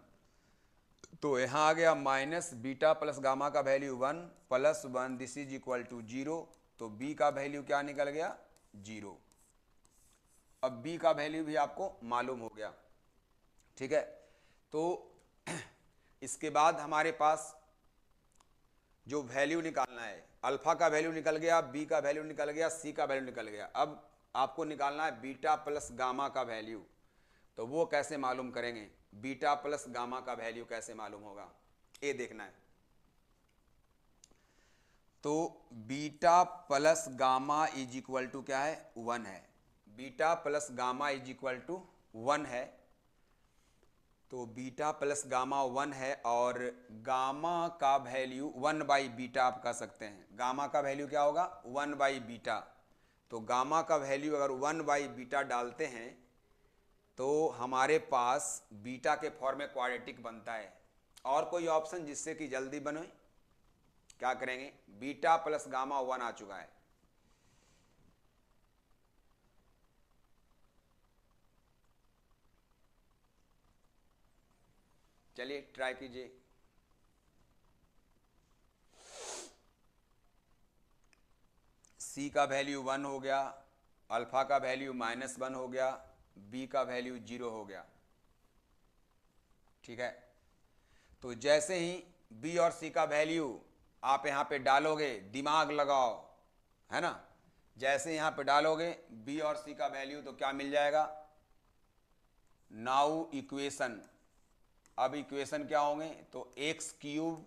तो यहाँ आ गया माइनस बीटा प्लस गामा का value 1 plus 1 this is equal to 0। तो b का वैल्यू क्या निकल गया 0। अब b का वैल्यू भी आपको मालूम हो गया, ठीक है। तो इसके बाद हमारे पास जो वैल्यू निकालना है, अल्फा का वैल्यू निकल गया, बी का वैल्यू निकल गया, सी का वैल्यू निकल गया। अब आपको निकालना है बीटा प्लस गामा का वैल्यू। तो वो कैसे मालूम करेंगे, बीटा प्लस गामा का वैल्यू कैसे मालूम होगा, ये देखना है। तो beta plus gamma is equal to क्या है 1 है। Beta plus gamma is equal to 1 है। तो बीटा प्लस गामा 1 है और गामा का वैल्यू 1 बाई बीटा आप कह सकते हैं। गामा का वैल्यू क्या होगा 1 बाई बीटा। तो गामा का वैल्यू अगर 1 बाई बीटा डालते हैं तो हमारे पास बीटा के फॉर्म में क्वाड्रेटिक बनता है। और कोई ऑप्शन जिससे कि जल्दी बने, क्या करेंगे, बीटा प्लस गामा 1 आ चुका है। चलिए ट्राई कीजिए। सी का वैल्यू 1 हो गया, अल्फा का वैल्यू -1 हो गया, बी का वैल्यू 0 हो गया, ठीक है। तो जैसे ही बी और सी का वैल्यू आप यहाँ पे डालोगे, दिमाग लगाओ, है ना। जैसे यहाँ पे डालोगे बी और सी का वैल्यू तो क्या मिल जाएगा, नाउ इक्वेशन। अब इक्वेशन क्या होंगे, तो एक्स क्यूब,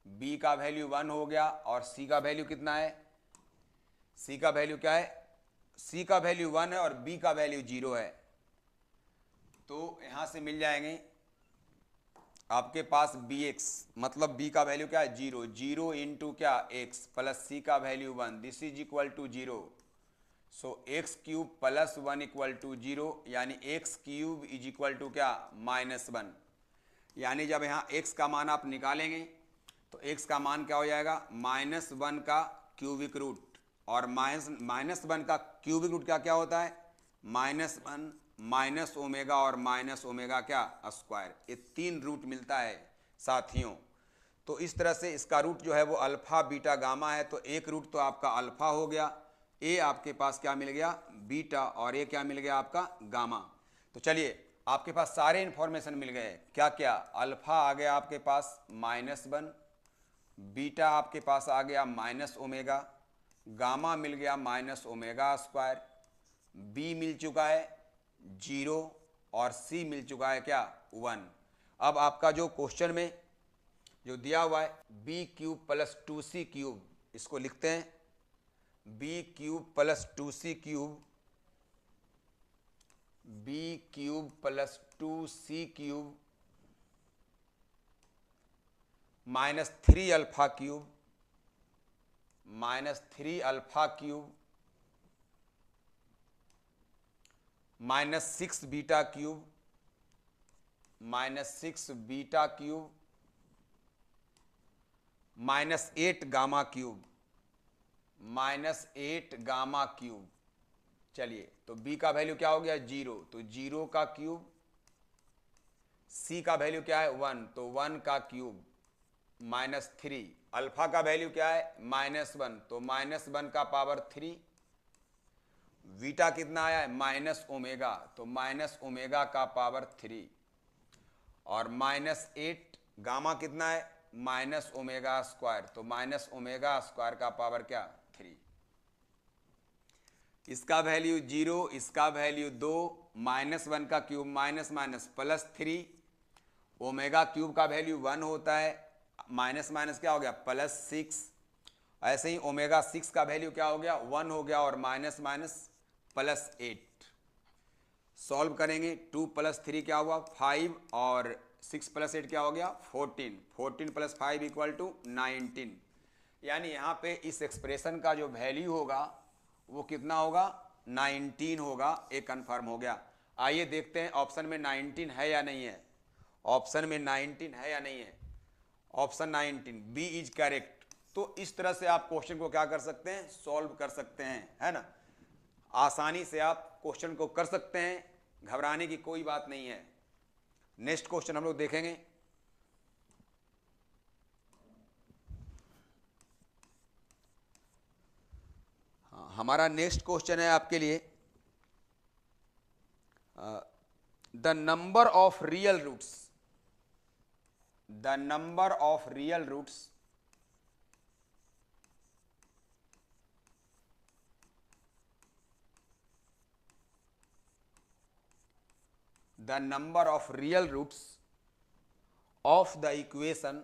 बी का वैल्यू 1 हो गया और सी का वैल्यू कितना है, सी का वैल्यू क्या है, सी का वैल्यू 1 है और बी का वैल्यू 0 है। तो यहां से मिल जाएंगे आपके पास बी एक्स, मतलब बी का वैल्यू क्या है 0, 0 इंटू क्या एक्स प्लस सी का value 1 this is equal to 0। So x cube plus 1 equal to 0, यानी x cube is equal to क्या -1। यानी जब यहाँ x का मान आप निकालेंगे तो x का मान क्या हो जाएगा -1 का क्यूबिक रूट। और -1 का क्यूबिक रूट क्या क्या होता है, -1 माइनस ओमेगा और माइनस ओमेगा क्या स्क्वायर। ये 3 रूट मिलता है साथियों। तो इस तरह से इसका रूट जो है वो अल्फा बीटा गामा है। तो एक रूट तो आपका अल्फा हो गया, ए आपके पास क्या मिल गया बीटा, और ये क्या मिल गया आपका गामा। तो चलिए आपके पास सारे इंफॉर्मेशन मिल गए। क्या क्या, अल्फा आ गया आपके पास -1, बीटा आपके पास आ गया -ओमेगा, गामा मिल गया -ओमेगा स्क्वायर, बी मिल चुका है 0 और सी मिल चुका है क्या 1। अब आपका जो क्वेश्चन में जो दिया हुआ है B cube plus 2c cube, इसको लिखते हैं B cube plus 2c cube, B cube plus 2c cube -3 alpha cube, -3 alpha cube -6 beta cube, -6 beta cube -8 gamma cube, -8 gamma cube. चलिए तो b का वैल्यू क्या हो गया 0, तो 0 का क्यूब, c का वैल्यू क्या है 1, तो 1 का क्यूब -3, अल्फा का वैल्यू क्या है -1, तो -1 का पावर 3, बीटा कितना आया है -ओमेगा, तो -ओमेगा का पावर 3, और -8 गामा कितना है -ओमेगा स्क्वायर, तो -ओमेगा स्क्वायर का पावर क्या 3। इसका वैल्यू 0, इसका वैल्यू 2, -1 का cube minus minus +3, omega cube का वैल्यू 1 होता है, माइनस माइनस क्या हो गया +6। ऐसे ही ओमेगा 6 का वैल्यू क्या हो गया 1 हो गया, और माइनस माइनस +8। सॉल्व करेंगे 2 + 3 क्या हुआ 5, और 6 + 8 क्या हो गया 14, 14 + 5 = 19। यानी यहाँ पे इस एक्सप्रेशन का जो वैल्यू होगा वो कितना होगा 19 होगा। एक कन्फर्म हो गया। आइए देखते हैं ऑप्शन में 19 है या नहीं है, ऑप्शन में 19 है या नहीं है। Option 19 B is correct. तो इस तरह से आप क्वेश्चन को क्या कर सकते हैं सॉल्व कर सकते हैं, है ना। आसानी से आप क्वेश्चन को कर सकते हैं, घबराने की कोई बात नहीं है। नेक्स्ट क्वेश्चन हम लोग देखेंगे हमारा नेक्स्ट क्वेश्चन है आपके लिए, the number of real roots, the number of real roots the number of real roots of the equation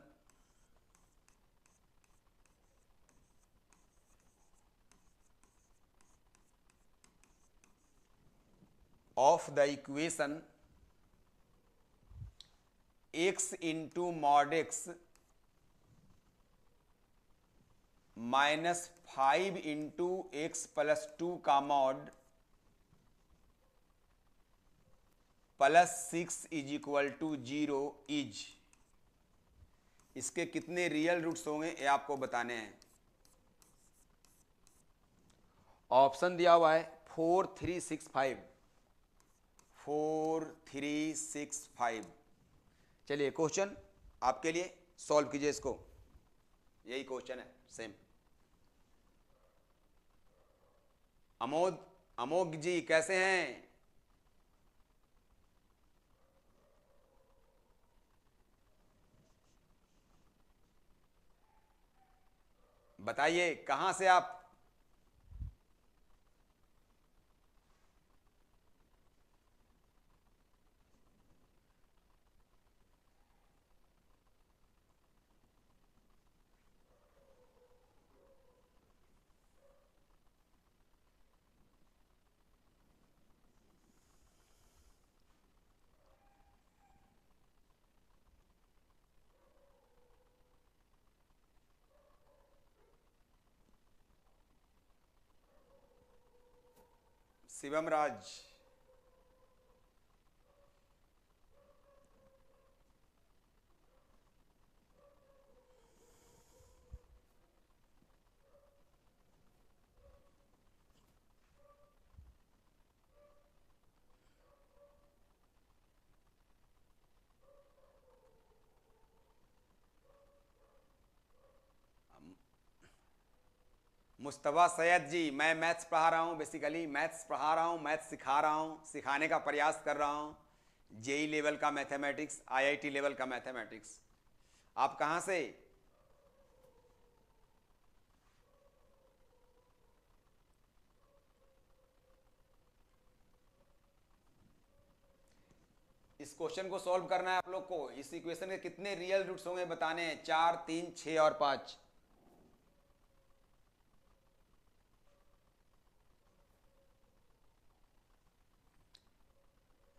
x into mod x minus 5 into x plus 2 का mod plus 6 is equal to 0 is, इसके कितने real roots होंगे ये आपको बताने हैं। Option दिया हुआ है 4 3 6 5, 4 3 6 5। चलिए क्वेश्चन आपके लिए, सॉल्व कीजिए इसको, यही क्वेश्चन है सेम। अमोघ जी कैसे हैं? बताइए कहां से आप? शिवम राज, मुस्तफ़ा सैयद जी, मैं मैथ्स पढ़ा रहा हूँ, बेसिकली मैथ्स पढ़ा रहा हूँ, मैथ्स सिखा रहा हूँ, सिखाने का प्रयास कर रहा हूँ। जेई लेवल का मैथमेटिक्स, आईआईटी लेवल का मैथमेटिक्स। आप कहाँ से? इस क्वेश्चन को सॉल्व करना है आप लोग को। इस इक्वेशन के कितने रियल रूट्स होंगे बताने हैं, 4 3 6 और 5।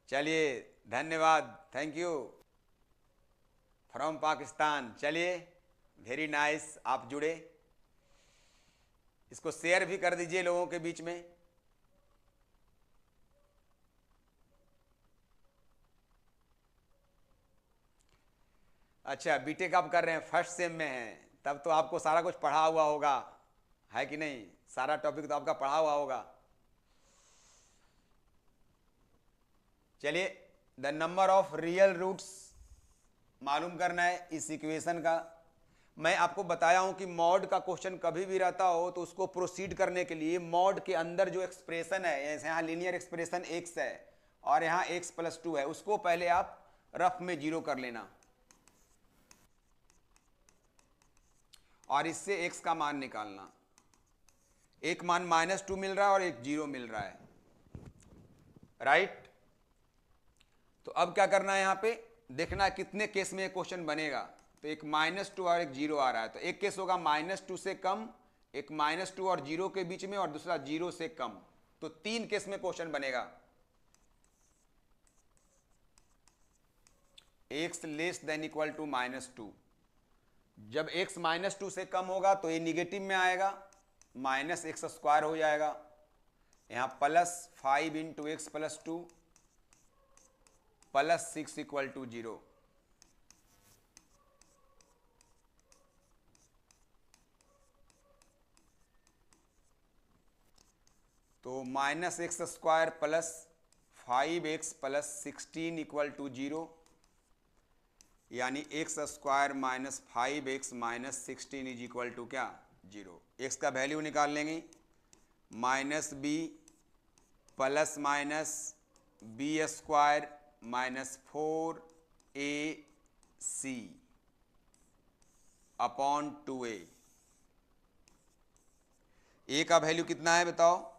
चलिए धन्यवाद, थैंक यू फ्रॉम पाकिस्तान। चलिए वेरी नाइस, आप जुड़े। इसको शेयर भी कर दीजिए लोगों के बीच में। अच्छा बीटेक आप कर रहे हैं, फर्स्ट सेम में हैं, तब तो आपको सारा कुछ पढ़ा हुआ होगा, है कि नहीं? सारा टॉपिक तो आपका पढ़ा हुआ होगा। चलिए the number of real roots मालूम करना है इस इक्वेशन का। मैं आपको बताया हूं कि मॉड का क्वेश्चन कभी भी रहता हो तो उसको प्रोसीड करने के लिए मॉड के अंदर जो एक्सप्रेशन है, यहाँ लीनियर एक्सप्रेशन x है और यहाँ x प्लस 2 है, उसको पहले आप रफ में 0 कर लेना और इससे x का मान निकालना। एक मान -2 मिल रहा है और एक 0 मिल रहा है, राइट? तो अब क्या करना है, यहाँ पे देखना कितने केस में क्वेश्चन बनेगा। तो एक -2 और एक 0 आ रहा है, तो एक केस होगा -2 से कम, एक -2 और 0 के बीच में, और दूसरा 0 से कम। तो 3 केस में क्वेश्चन बनेगा। x less than equal to -2। जब x -2 से कम होगा तो ये निगेटिव में आएगा, -x² हो जाएगा। यहाँ +5 into x plus 2 +6 equal to 0। तो -x² plus 5x plus 16 equal to 0, यानी x² minus 5x minus 16 is equal to क्या? 0। x का वैल्यू निकाल लेंगे, minus B plus minus B square minus 4ac upon 2a। A का वैल्यू कितना है बताओ?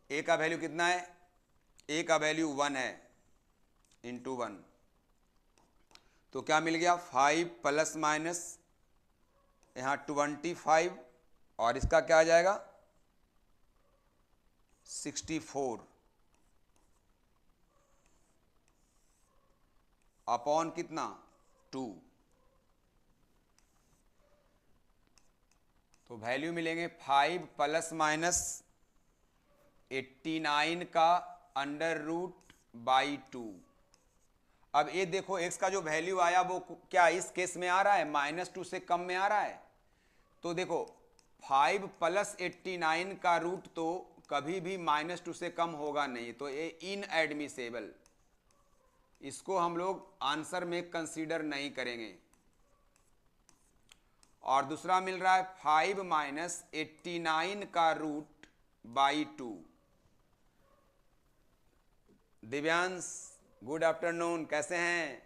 ए का वैल्यू कितना है? ए का वैल्यू 1 है, इंटू 1। तो क्या मिल गया? 5 प्लस माइनस यहाँ 25 और इसका क्या आ जाएगा? 64 अपॉन कितना? 2। तो वैल्यू मिलेंगे 5 प्लस माइनस 89 का अंडर रूट बाई 2। अब ये देखो x का जो वैल्यू आया वो क्या इस केस में आ रहा है? -2 से कम में आ रहा है। तो देखो 5 प्लस 89 का रूट तो कभी भी -2 से कम होगा नहीं, तो ये इनएडमिसेबल, इसको हम लोग आंसर में कंसीडर नहीं करेंगे। और दूसरा मिल रहा है 5 माइनस 89 का root by 2। Divyansh good afternoon, कैसे हैं?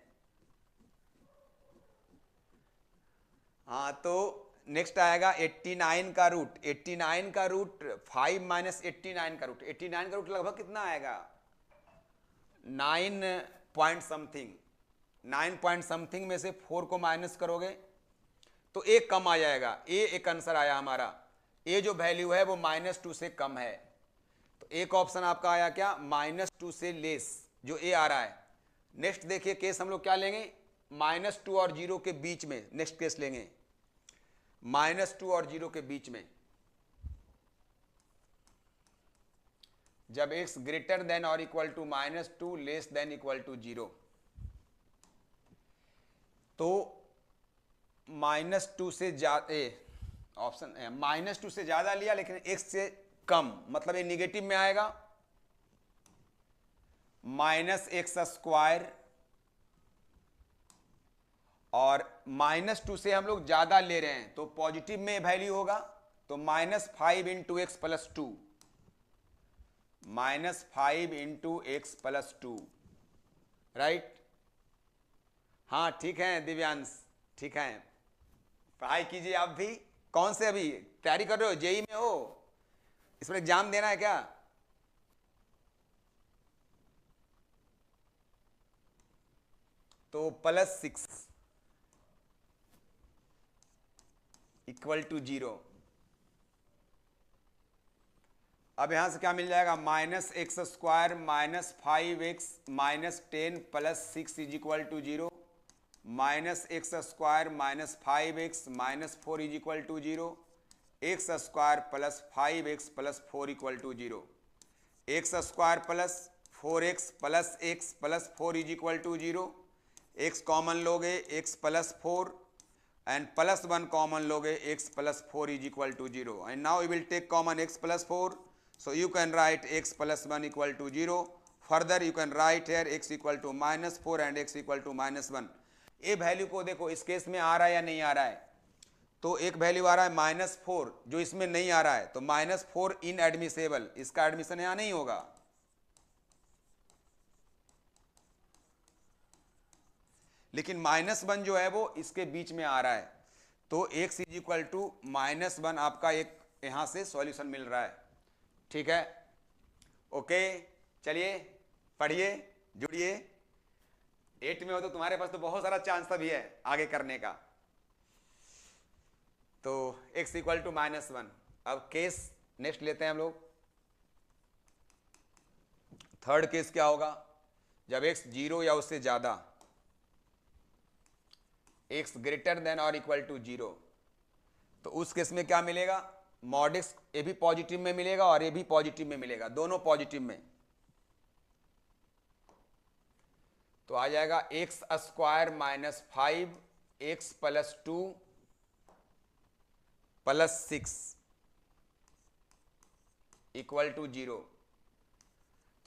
हाँ, तो नेक्स्ट आएगा 89 का रूट। 89 का रूट 5 माइनस 89 का रूट, 89 का रूट लगभग कितना आएगा? 9 पॉइंट समथिंग। 9 पॉइंट समथिंग में से 4 को माइनस करोगे तो एक कम आ जाएगा। एक आंसर आया हमारा। ए जो वैल्यू है वो -2 से कम है, तो एक ऑप्शन आपका आया क्या? -2 से लेस, जो ए आ रहा है। नेक्स्ट देखिए केस हम लोग क्या लेंगे? -2 और 0 के बीच में नेक्स्ट केस लेंगे। -2 और 0 के बीच में जब x ग्रेटर देन और equal to -2 less than equal to 0, तो -2 से ज्यादा ऑप्शन -2 से ज्यादा लिया लेकिन x से कम, मतलब ये निगेटिव में आएगा। -x² और -2 से हम लोग ज्यादा ले रहे हैं तो पॉजिटिव में वैल्यू होगा, तो -5 into x plus 2, -5 into x plus 2, right? हाँ ठीक है दिव्यांश, ठीक है। पढ़ाई कीजिए आप भी। कौन से अभी तैयारी कर रहे हो? जेई में हो? इसमें एग्जाम देना है क्या? तो +6 इक्वल टू 0। अब यहां से क्या मिल जाएगा? -x² minus 5x minus 10 plus 6 is equal to 0, -x² minus 5x minus 4 is equal to 0, x² plus 5x plus 4 equal to 0, x² plus 4x plus x plus 4 is equal to 0, x common लोगे x plus 4 and plus 1 common loge x plus 4 is equal to 0, and now we will take common x plus 4, so you can write x plus 1 equal to 0. Further you can write here x equal to -4 and x equal to -1. ये value को देखो इस case में आ रहा है या नहीं आ रहा है? तो एक वैल्यू आ रहा है -4 जो इसमें नहीं आ रहा है, तो -4 इनएडमिसेबल, इसका एडमिशन यहाँ नहीं होगा। लेकिन -1 जो है वो इसके बीच में आ रहा है, तो x इज इक्वल टू -1 आपका एक यहां से सॉल्यूशन मिल रहा है। ठीक है, ओके, चलिए पढ़िए, जुड़िए। 8 में हो तो तुम्हारे पास तो बहुत सारा चांस भी है आगे करने का। तो x इक्वल टू -1। अब केस नेक्स्ट लेते हैं हम लोग। थर्ड केस क्या होगा? जब x 0 या उससे ज्यादा, x ग्रेटर देन और इक्वल टू 0, तो उस केस में क्या मिलेगा? मॉड x ये भी पॉजिटिव में मिलेगा और ये भी पॉजिटिव में मिलेगा, दोनों पॉजिटिव में। तो आ जाएगा x² minus 5x plus 2 plus 6 equal to 0।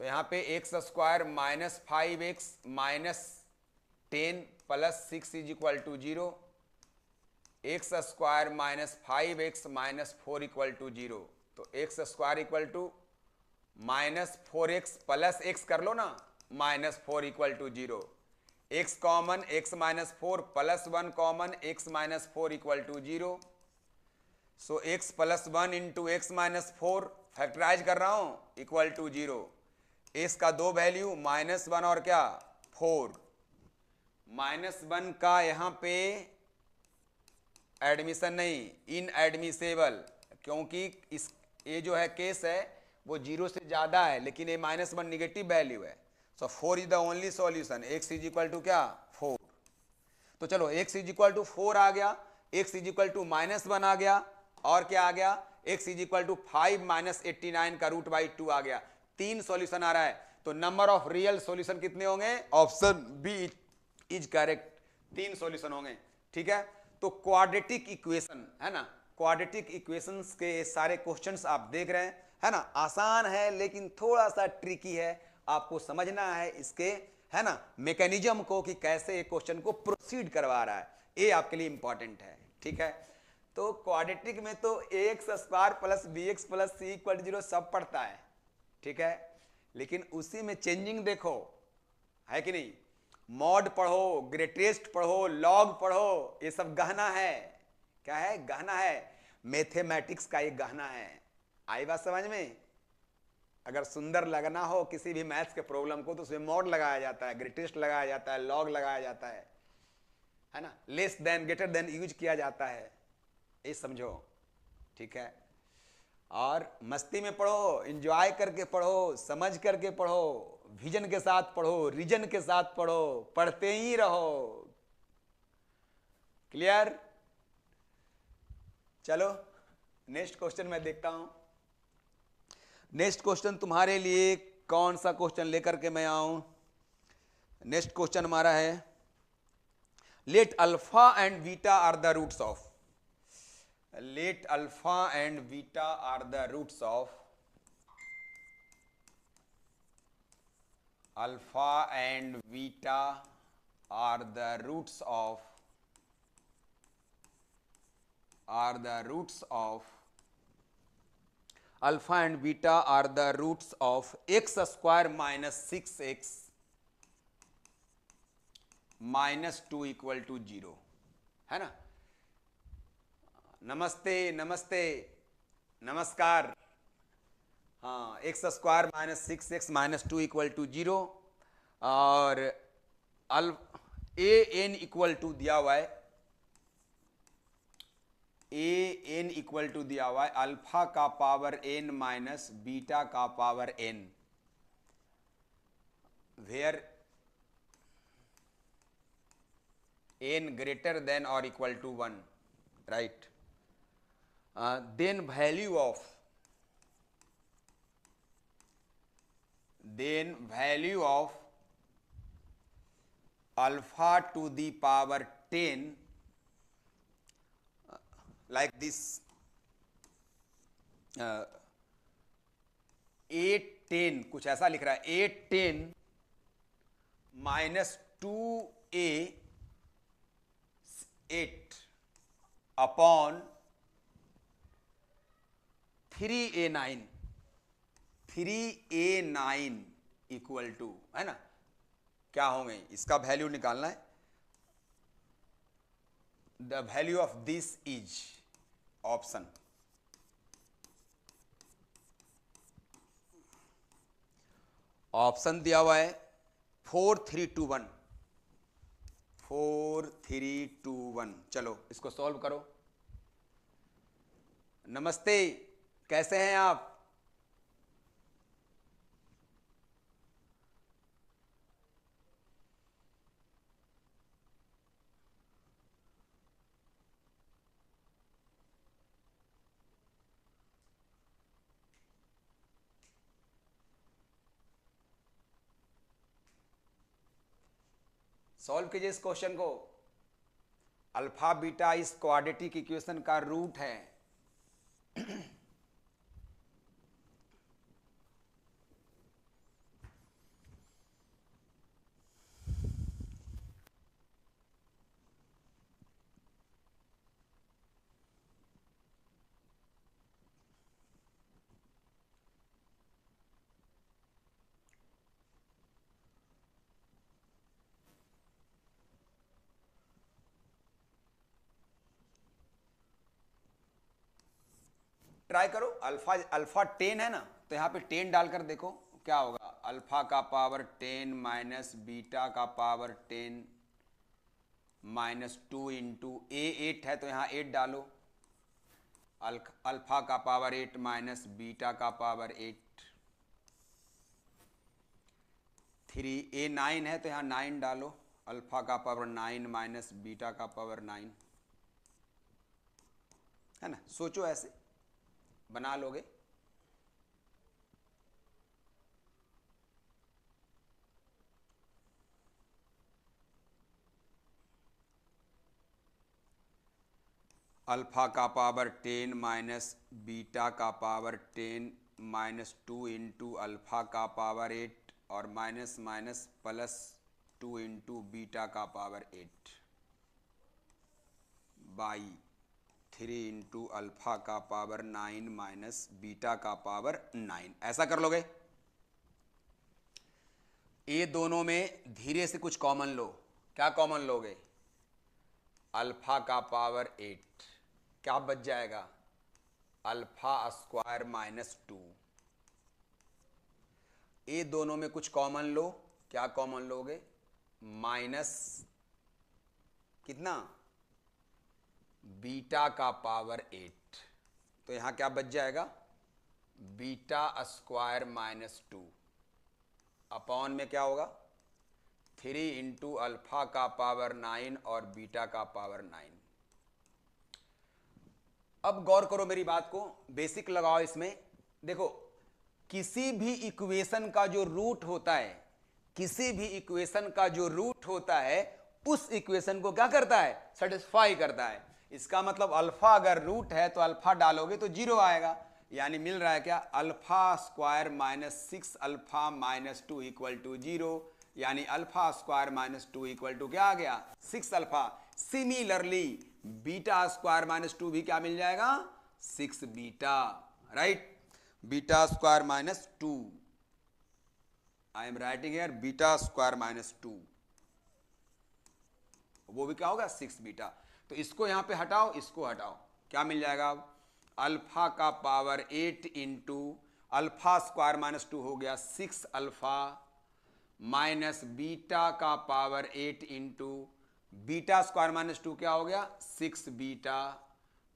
तो यहां पे x² minus 5x minus 10 plus 6 is equal to 0, x² minus 5x minus 4 equal to 0। तो x square equal to -4x plus x कर लो ना, -4 equal to 0। X common, x -4 plus 1 common, x -4 equal to 0। So x plus 1 into x -4 factorise कर रहा हूं equal to 0। x का दो value -1 और क्या 4। -1 का यहां पे एडमिशन नहीं, इनएडमिसेबल, क्योंकि इस ये जो है केस है वो 0 से ज़्यादा है, लेकिन ये -1 निगेटिव वैल्यू है। So 4 is the only solution. x is equal to क्या 4। तो चलो x इज इक्वल टू 4 आ गया, x इज इक्वल टू -1 आ गया, और क्या आ गया x इज इक्वल टू 5 - 89 का √2 आ गया। 3 सॉल्यूशन आ रहा है, तो नंबर ऑफ रियल सॉल्यूशन कितने होंगे? Option B is correct, 3 solution होंगे। ठीक है, तो क्वाड्रेटिक इक्वेशन है ना, क्वाड्रेटिक इक्वेशंस के सारे क्वेश्चंस आप देख रहे हैं, है ना। आसान है लेकिन थोड़ा सा ट्रिकी है, आपको समझना है इसके, है ना, मैकेनिज्म को, कि कैसे एक क्वेश्चन को प्रोसीड करवा रहा है, ये आपके लिए इंपॉर्टेंट है। ठीक है, तो क्वाड्रेटिक में तो x square plus b x plus c equal 0 सब पड़ता है। ठीक है, लेकिन उसी में चेंजिंग देखो, है कि नहीं। मॉड पढ़ो, ग्रेटेस्ट पढ़ो, लॉग पढ़ो, ये सब गहना है। क्या है? गहना है, मैथमेटिक्स का एक गहना है। आई बात समझ में? अगर सुंदर लगना हो किसी भी मैथ्स के प्रॉब्लम को, तो उसमें मॉड लगाया जाता है, ग्रेटेस्ट लगाया जाता है, लॉग लगाया जाता है ना, less than greater than use किया जाता है, ये समझो। ठीक है, और मस्ती में पढ़ो, एंजॉय करके पढ़ो, समझ करके पढ़ो, विजन के साथ पढ़ो, रीजन के साथ पढ़ो, पढ़ते ही रहो। क्लियर? चलो नेक्स्ट क्वेश्चन मैं देखता हूं। नेक्स्ट क्वेश्चन तुम्हारे लिए कौन सा क्वेश्चन लेकर के मैं आऊं? नेक्स्ट क्वेश्चन हमारा है, let alpha and beta are the roots of, let alpha and beta are the roots of, alpha and beta are the roots of, alpha and beta are the roots of x square minus 6x minus 2 equal to 0, है ना। नमस्ते नमस्ते नमस्कार। हाँ, x square minus 6x minus 2 equal to 0, और A N equal to दिया हुआ है, ए एन इक्वल टू दिया हुआ है अल्फा का पावर n माइनस बीटा का power n, where n greater than और equal to 1, right. then value of alpha to the power 10 like this, 8 10 कुछ ऐसा लिख रहा है, 8 10 minus 2a 8 upon 3a9 equal to, है ना, क्या होंगे? इसका वैल्यू निकालना है। The value of this is option, option दिया हुआ है 4 3 2 1, 4 3 2 1। चलो इसको सॉल्व करो। नमस्ते, कैसे हैं आप? सॉल्व कीजिए इस क्वेश्चन को। अल्फा बीटा इस क्वाड्रेटिक इक्वेशन का रूट है। ट्राई करो, अल्फा अल्फा 10 है ना, तो यहाँ पे 10 डालकर देखो क्या होगा। अल्फा का पावर 10 माइनस बीटा का पावर 10 माइनस 2 इंटू ए 8 है तो यहाँ 8 डालो। अल्फा का पावर 8 माइनस बीटा का पावर 8, 3 ए 9 है तो यहाँ 9 डालो। अल्फा का पावर 9 माइनस बीटा का पावर 9 है ना। सोचो, ऐसे बना लोगे। अल्फा का पावर 10 माइनस बीटा का पावर 10 माइनस 2 इंटू अल्फा का पावर 8 और minus minus plus 2 into beta का पावर 8 बाई 3 इंटू अल्फा का पावर 9 माइनस बीटा का पावर 9। ऐसा कर लोगे। ये दोनों में धीरे से कुछ कॉमन लो। क्या कॉमन लोगे? अल्फा का पावर 8, क्या बच जाएगा? Alpha square minus 2। ये दोनों में कुछ कॉमन लो। क्या कॉमन लोगे? माइनस कितना? बीटा का पावर 8। तो यहां क्या बच जाएगा? बीटा स्क्वायर माइनस 2 अपॉन में क्या होगा? 3 इंटू अल्फा का पावर 9 और बीटा का पावर 9। अब गौर करो मेरी बात को, बेसिक लगाओ इसमें। देखो, किसी भी इक्वेशन का जो रूट होता है, किसी भी इक्वेशन का जो रूट होता है, उस इक्वेशन को क्या करता है? सेटिस्फाई करता है। इसका मतलब अल्फा अगर रूट है तो अल्फा डालोगे तो 0 आएगा। यानी मिल रहा है क्या? Alpha square minus 6 alpha minus 2 equal to 0। यानी alpha square minus 2 equal to क्या आ गया? 6 alpha. Similarly beta square minus 2 भी क्या मिल जाएगा? 6 beta. Right, beta square minus 2, I am writing here beta square minus 2, वो भी क्या होगा? 6 बीटा। तो इसको यहां पे हटाओ, इसको हटाओ, क्या मिल जाएगा? अब अल्फा का power 8 into alpha square minus 2 हो गया 6 अल्फा माइनस बीटा का power 8 into beta square minus 2 क्या हो गया? 6 बीटा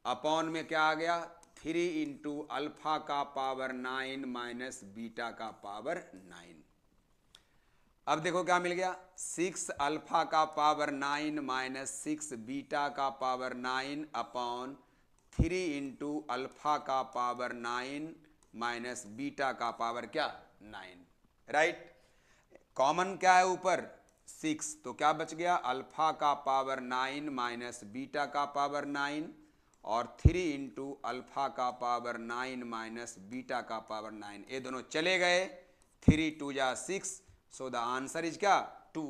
अपॉन में क्या आ गया? 3 इंटू अल्फा का पावर 9 माइनस बीटा का पावर 9। अब देखो क्या मिल गया? 6 अल्फा का पावर 9 माइनस 6 बीटा का पावर 9 अपॉन 3 इंटू अल्फा का पावर 9 माइनस बीटा का पावर क्या? 9। राइट, कॉमन क्या है ऊपर? 6, तो क्या बच गया? अल्फा का पावर 9 माइनस बीटा का पावर 9 और 3 इंटू अल्फा का पावर 9 माइनस बीटा का पावर 9। ये दोनों चले गए, 3 2 जा 6, सो द आंसर इज क्या? 2।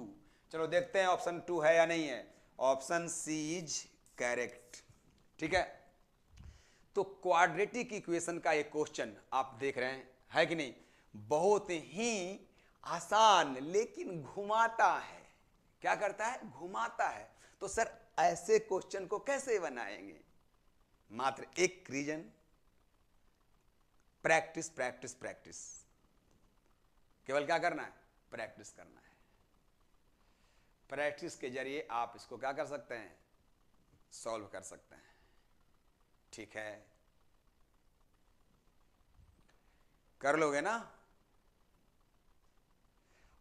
चलो देखते हैं ऑप्शन 2 है या नहीं है। Option C is correct. ठीक है, तो क्वाड्रेटिक इक्वेशन का एक क्वेश्चन आप देख रहे हैं, है कि नहीं? बहुत ही आसान लेकिन घुमाता है। क्या करता है? घुमाता है। तो सर ऐसे क्वेश्चन को कैसे बनाएंगे? मात्र एक रीजन, प्रैक्टिस प्रैक्टिस प्रैक्टिस। केवल क्या करना है? प्रैक्टिस करना है। प्रैक्टिस के जरिए आप इसको क्या कर सकते हैं? सॉल्व कर सकते हैं। ठीक है, कर लोगे ना?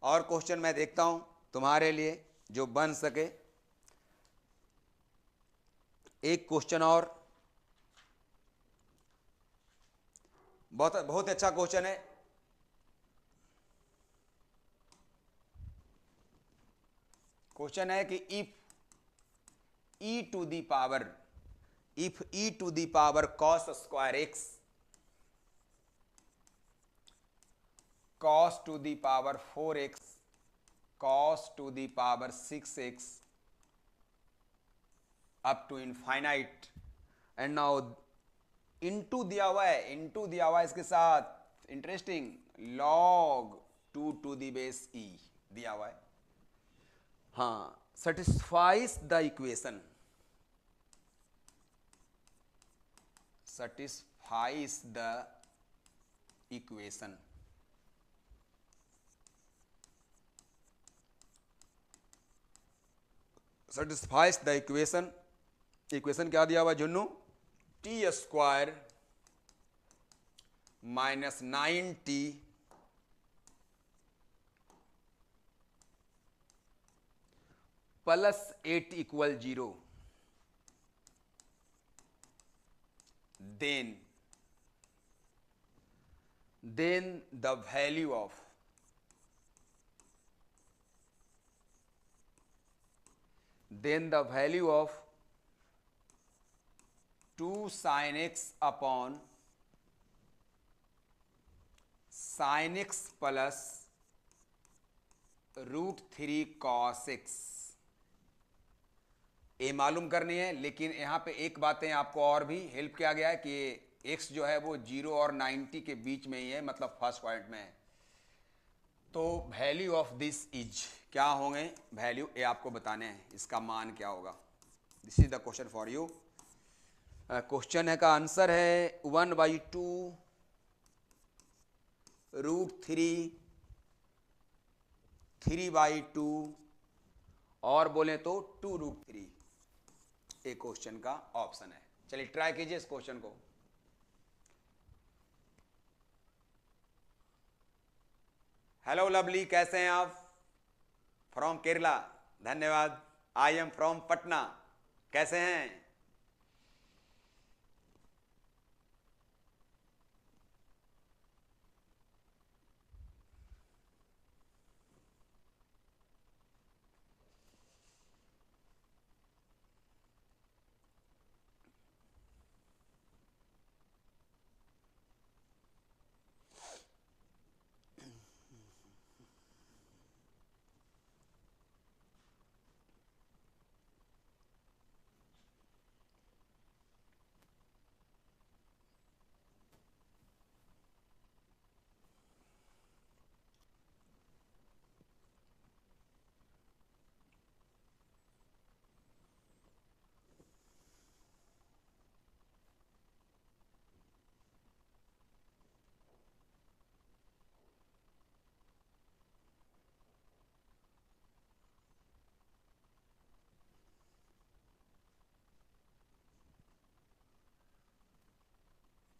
और क्वेश्चन मैं देखता हूं तुम्हारे लिए जो बन सके। एक क्वेश्चन और, बहुत बहुत अच्छा क्वेश्चन है। क्वेश्चन है कि if e to the power, if e to the power cos square x, cos to the power 4x, cos to the power 6x up to infinite, and now into दिया हुआ है, into दिया हुआ है इसके साथ interesting log 2 to the base e दिया हुआ है। हाँ, satisfies the equation, satisfies satisfies the equation. Satisfies the equation. Equation क्या दिया हुआ Junnu? T square minus 9t plus 8 equal 0. Then the value of then the value of 2 sin x upon sin x plus √3 cos x ये मालूम करनी है. लेकिन यहाँ पे एक बातें आपको और भी हेल्प किया गया है कि x जो है वो 0 और 90 के बीच में ही है, मतलब फर्स्ट पॉइंट में है. तो वैल्यू ऑफ दिस इज क्या होंगे वैल्यू, ये आपको बताने हैं इसका मान क्या होगा. This is the question for you. Question है का आंसर है 1/2 √3 3/2 और बोले तो 2√3. एक क्वेश्चन का ऑप्शन है. चलिए ट्राई कीजिए इस क्वेश्चन को. हेलो लवली, कैसे हैं आप? फ्रॉम केरला. धन्यवाद. I am from Patna. कैसे हैं?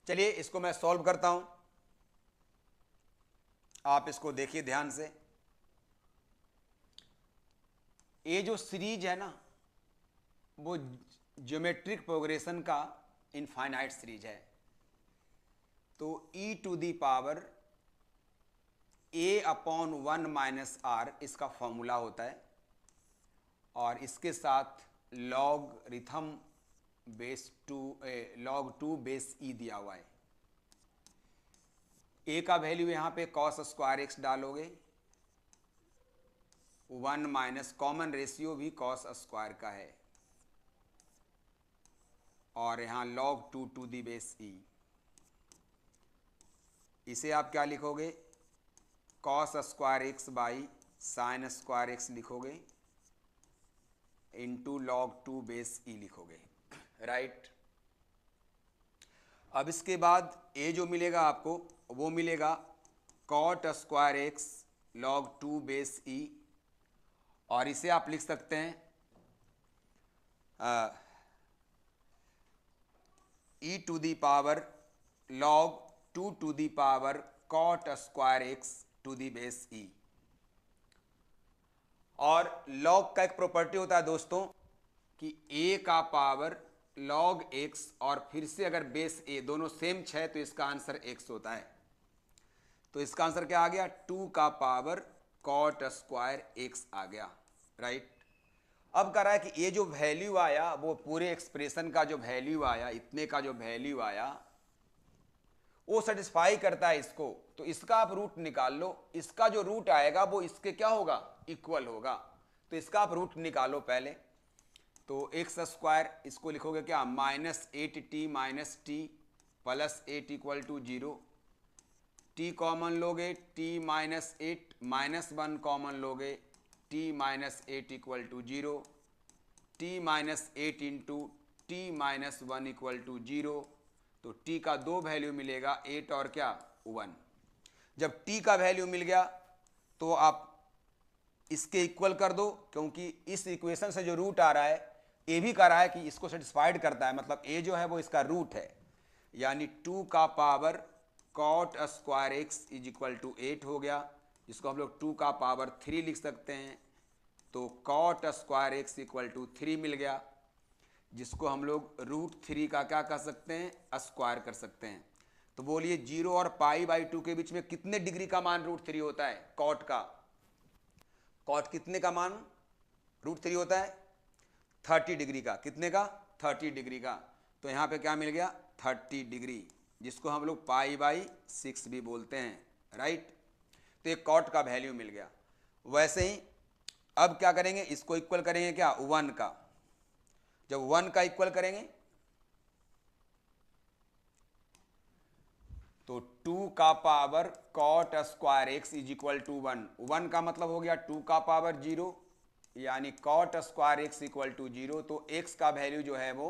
चलिए इसको मैं सॉल्व करता हूं. आप इसको देखिए ध्यान से. ये जो सीरीज है ना वो ज्योमेट्रिक प्रोग्रेशन का इनफाइनाइट सीरीज है. तो e to the power a/1 - इसका फॉर्मूला होता है और इसके साथ लॉगरिथम log 2 बेस e दिया हुआ है. a का वैल्यू यहाँ पे cos स्क्वायर x डालोगे, 1 - कॉमन रेशियो भी cos स्क्वायर का है और यहाँ log 2 to the base e. इसे आप क्या लिखोगे? cos square x by sine square x लिखोगे इंटू log 2 बेस e लिखोगे. राइट. अब इसके बाद ए जो मिलेगा आपको वो मिलेगा cot square x log 2 base e और इसे आप लिख सकते हैं e to the power log 2 to the power cot square x to the base e. और log का एक प्रॉपर्टी होता है दोस्तों कि a का पावर log x और फिर से अगर बेस a दोनों सेम 6 तो इसका आंसर x होता है. तो इसका आंसर क्या आ गया? 2 का पावर cot स्क्वायर x आ गया. राइट. अब कह रहा है कि ये जो वैल्यू आया वो पूरे एक्सप्रेशन का जो वैल्यू आया, इतने का जो वैल्यू आया वो सेटिस्फाई करता है इसको. तो इसका आप रूट निकाल लो. इसका जो रूट आएगा वो इसके क्या होगा? इक्वल होगा. तो इसका आप रूट निकालो पहले. तो एक्स स्क्वायर इसको लिखोगे क्या? -8t - t plus 8 equal to 0. t common लोगे t - 8 -1 कॉमन लोगे t - 8 equal to 0. t - 8 into t - 1 equal to 0. तो t का 2 वैल्यू मिलेगा 8 और क्या 1। जब t का वैल्यू मिल गया तो आप इसके इक्वल कर दो, क्योंकि इस इक्वेशन से जो रूट आ रहा है ए भी कर रहा है कि इसको सेटिस्फाइड करता है, मतलब ए जो है वो इसका रूट है, यानी 2 का power cot square x is equal to 8 हो गया, जिसको हम लोग 2 का पावर 3 लिख सकते हैं। तो cot square x equal to 3 मिल गया, जिसको हम लोग √3 का क्या कर सकते हैं स्क्वायर कर सकते हैं। तो बोलिए 0 और π/2 के बीच में कितने डिग्री का मान √3 होता है कॉट का? कॉट कितने का मान √3 होता है? 30 डिग्री का। कितने का? 30 डिग्री का। तो यहाँ पे क्या मिल गया 30 डिग्री, जिसको हम लोग π/6 भी बोलते हैं, राइट। तो एक कॉट का वैल्यू मिल गया। वैसे ही अब क्या करेंगे, इसको इक्वल करेंगे क्या 1 का। जब 1 का इक्वल करेंगे तो 2 का power cot square x is equal to 1। 1 का मतलब हो गया 2 का पावर 0, यानी cot square x equal to 0। तो एक्स का वैल्यू जो है वो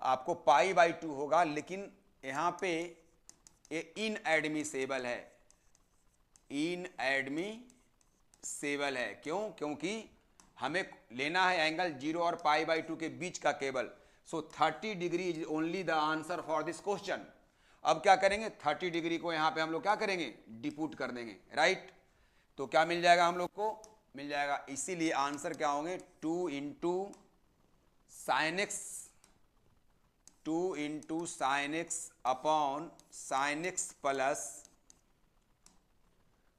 आपको π/2 होगा, लेकिन यहाँ पे ये इनएडमिसेबल है, इनएडमिसेबल है। क्यों? क्योंकि हमें लेना है एंगल 0 और π/2 के बीच का केवल। सो 30 degree is only the answer for this question. अब क्या करेंगे, 30 डिग्री को यहाँ पे हम लोग क्या करेंगे डिपुट कर देंगे, राइट। तो क्या मिल जाएगा हम लोग को, मिल जाएगा, इसीलिए आंसर क्या होंगे 2 into sine x upon sine x plus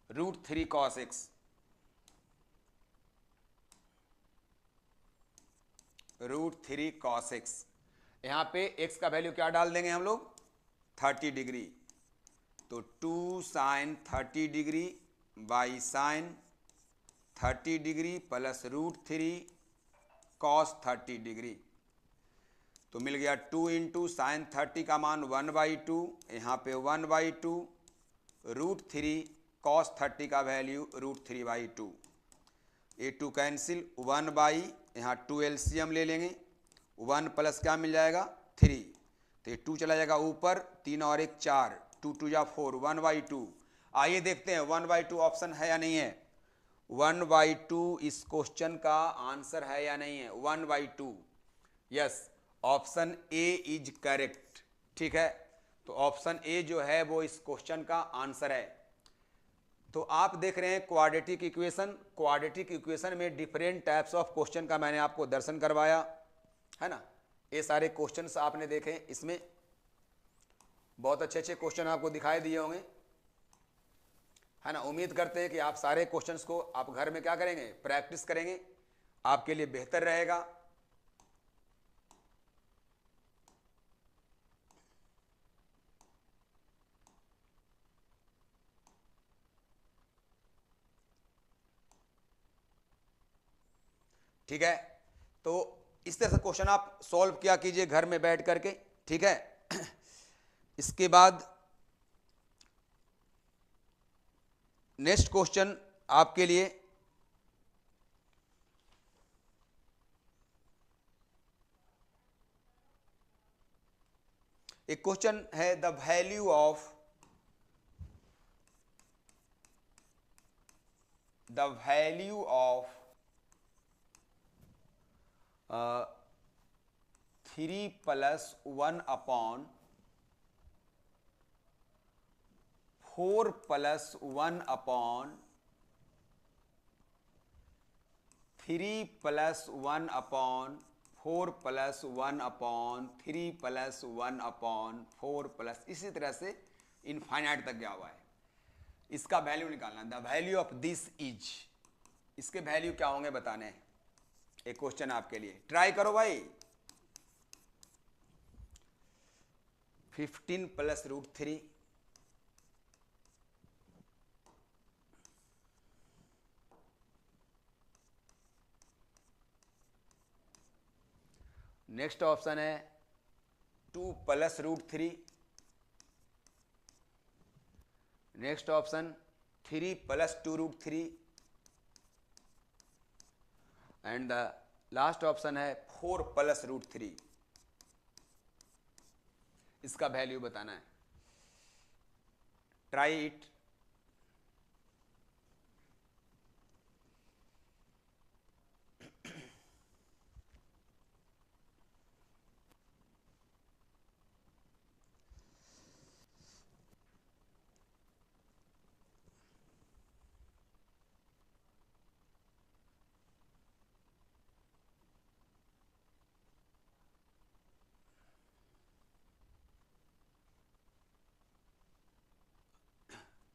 √3 cos x। √3 cos x। यहाँ पे x का वैल्यू क्या डाल देंगे हम लोग 30 डिग्री। तो 2 sine 30 degree by sine 30 degree plus √3 cos 30 degree. तो मिल गया 2 इंटू साइन 30 का मान 1/2, यहाँ पे 1/2, √3 cos 30 का वैल्यू √3/2। ये 2 कैंसिल, 1 यहाँ 2 एलसीएम ले लेंगे, 1 प्लस क्या मिल जाएगा 3। तो ये 2 चला जाएगा ऊपर, 3 और 1 4, 2 2 जा 4, 1/2। आइए देखते हैं 1/2 ऑप्शन है या नहीं है। 1/2 इस क्वेश्चन का आंसर है या नहीं है 1/2। Yes, option A is correct, ठीक है। तो ऑप्शन ए जो है वो इस क्वेश्चन का आंसर है। तो आप देख रहे हैं क्वाड्रेटिक इक्वेशन। क्वाड्रेटिक इक्वेशन में डिफरेंट टाइप्स ऑफ क्वेश्चन का मैंने आपको दर्शन करवाया है ना। ये सारे क्वेश्चंस आपने देखे, इसमें बहुत अच्छे अच्छे क्वेश्चन आपको दिखाई दिए होंगे, है ना। उम्मीद करते हैं कि आप सारे क्वेश्चंस को आप घर में क्या करेंगे प्रैक्टिस करेंगे, आपके लिए बेहतर रहेगा। ठीक है, तो इस तरह से क्वेश्चन आप सॉल्व किया कीजिए घर में बैठ करके, ठीक है। इसके बाद नेक्स्ट क्वेश्चन आपके लिए एक क्वेश्चन है, the value of 3 + 1 upon 4 + 1 upon 3 + 1 upon 4 + 1 upon 3 + 1 upon 4 plus, इसी तरह से इनफाइनाइट तक गया हुआ है। इसका वैल्यू निकालना, the value of this is, इसके वैल्यू क्या होंगे बताने हैं। एक क्वेश्चन आपके लिए, ट्राई करो भाई। 15 + √3, नेक्स्ट ऑप्शन है 2 + √3, next option 3 + 2√3, and the last option है 4 + √3। इसका वैल्यू बताना है। Try it.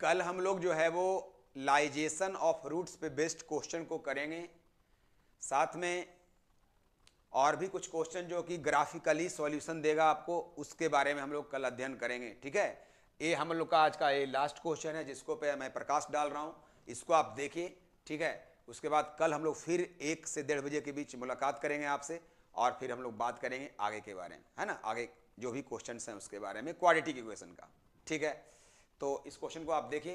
कल हम लोग जो है वो लाइजेशन ऑफ रूट्स पे बेस्ड क्वेश्चन को करेंगे, साथ में और भी कुछ क्वेश्चन जो कि ग्राफिकली सॉल्यूशन देगा आपको, उसके बारे में हम लोग कल अध्ययन करेंगे। ठीक है, ये हम लोग का आज का ये लास्ट क्वेश्चन है जिसको पे मैं प्रकाश डाल रहा हूँ, इसको आप देखिए। ठीक है, उसके बाद कल हम लोग फिर 1 से 1:30 बजे के बीच मुलाकात करेंगे आपसे, और फिर हम लोग बात करेंगे आगे के बारे में, है ना, आगे जो भी क्वेश्चन हैं उसके बारे में, क्वाड्रेटिक इक्वेशन का। ठीक है, तो इस क्वेश्चन को आप देखिए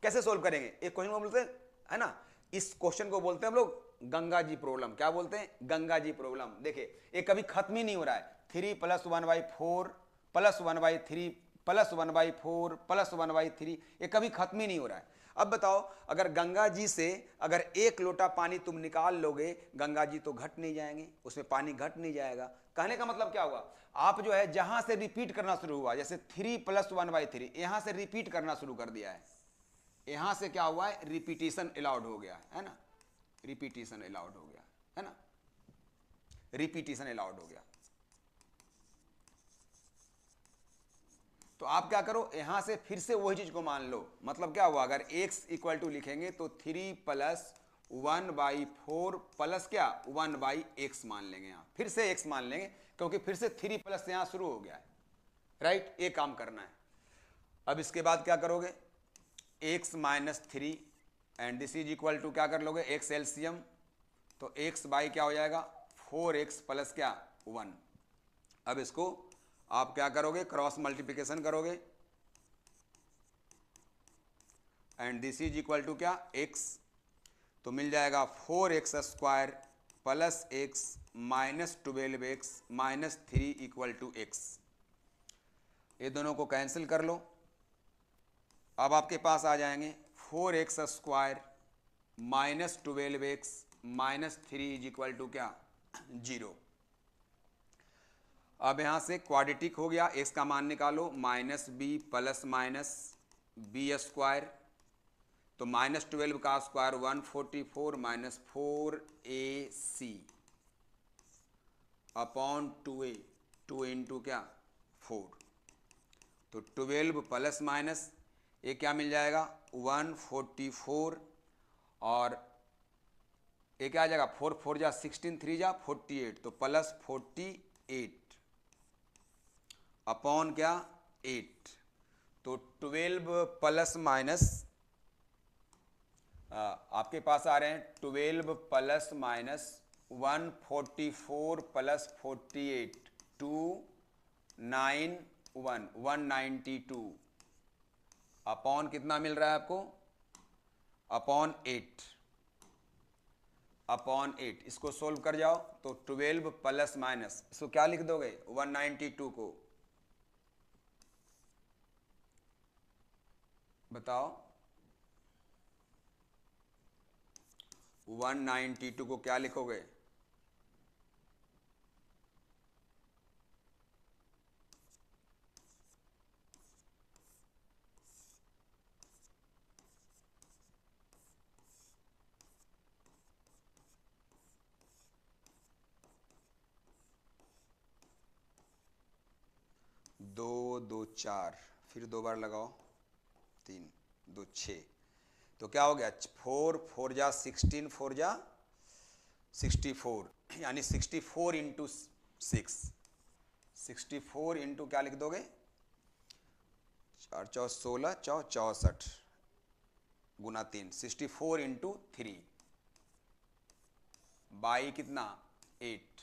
कैसे सोल्व करेंगे। एक क्वेश्चन को बोलते हैं, है ना, इस क्वेश्चन को बोलते हैं हम लोग गंगा जी प्रॉब्लम। क्या बोलते हैं? गंगा जी प्रॉब्लम। देखिए ये कभी खत्म ही नहीं हो रहा है। 3 + 1/4 + 1/3 + 1/4 + 1/3, ये कभी खत्म ही नहीं हो रहा है। अब बताओ, अगर गंगा जी से अगर 1 लोटा पानी तुम निकाल लोगे, गंगा जी तो घट नहीं जाएंगे, उसमें पानी घट नहीं जाएगा। कहने का मतलब क्या हुआ, आप जो है जहां से रिपीट करना शुरू हुआ, जैसे 3 + 1/3 यहां से रिपीट करना शुरू कर दिया है, यहां से क्या हुआ है, रिपीटेशन अलाउड हो गया है ना, रिपीटेशन अलाउड हो गया है ना, रिपीटेशन अलाउड हो गया। तो आप क्या करो, यहां से फिर से वही चीज को मान लो। मतलब क्या हुआ, अगर x = लिखेंगे तो 3 + 1/4 प्लस क्या 1/x मान लेंगे। यहां फिर से x मान लेंगे क्योंकि फिर से 3+ यहां शुरू हो गया है। राइट, ये काम करना है। अब इसके बाद क्या करोगे, x - 3 and this is equal to क्या कर लोगे, x एलसीएम, तो x बाई क्या हो जाएगा 4x प्लस क्या 1। अब इसको आप क्या करोगे, क्रॉस मल्टीप्लिकेशन करोगे and this is equal to क्या x, तो मिल जाएगा 4x² plus x minus 12x minus 3 = x। ये दोनों को कैंसिल कर लो। अब आपके पास आ जाएंगे 4x² माइनस 12x माइनस 3 = क्या 0। अब यहां से क्वाड्रेटिक हो गया, x का मान निकालो, -b प्लस माइनस b², तो -12 का square 144 minus 4ac upon 2a, 2 × क्या 4, तो 12 प्लस माइनस ये क्या मिल जाएगा 144, और ये क्या आ जाएगा 4 4 जा 16, 3 जा 48, तो प्लस 48 अपॉन क्या 8, तो 12 प्लस माइनस आपके पास आ रहे हैं 12 प्लस माइनस 144 प्लस 48 291 192 अपॉन कितना मिल रहा है आपको, अपॉन 8, अपॉन 8। इसको सोल्व कर जाओ तो 12 प्लस माइनस इसको क्या लिख दोगे 192 को, बताओ 192 को क्या लिखोगे, दो 2 4, फिर 2 बार लगाओ 3 2 6, तो क्या हो गया 4 4 जा 16 4 जा 64, यानी 64 × 6, 64 इंटू क्या लिख दोगे 4 4 16 4 64 गुना 3, 64 × 3 बाई कितना 8,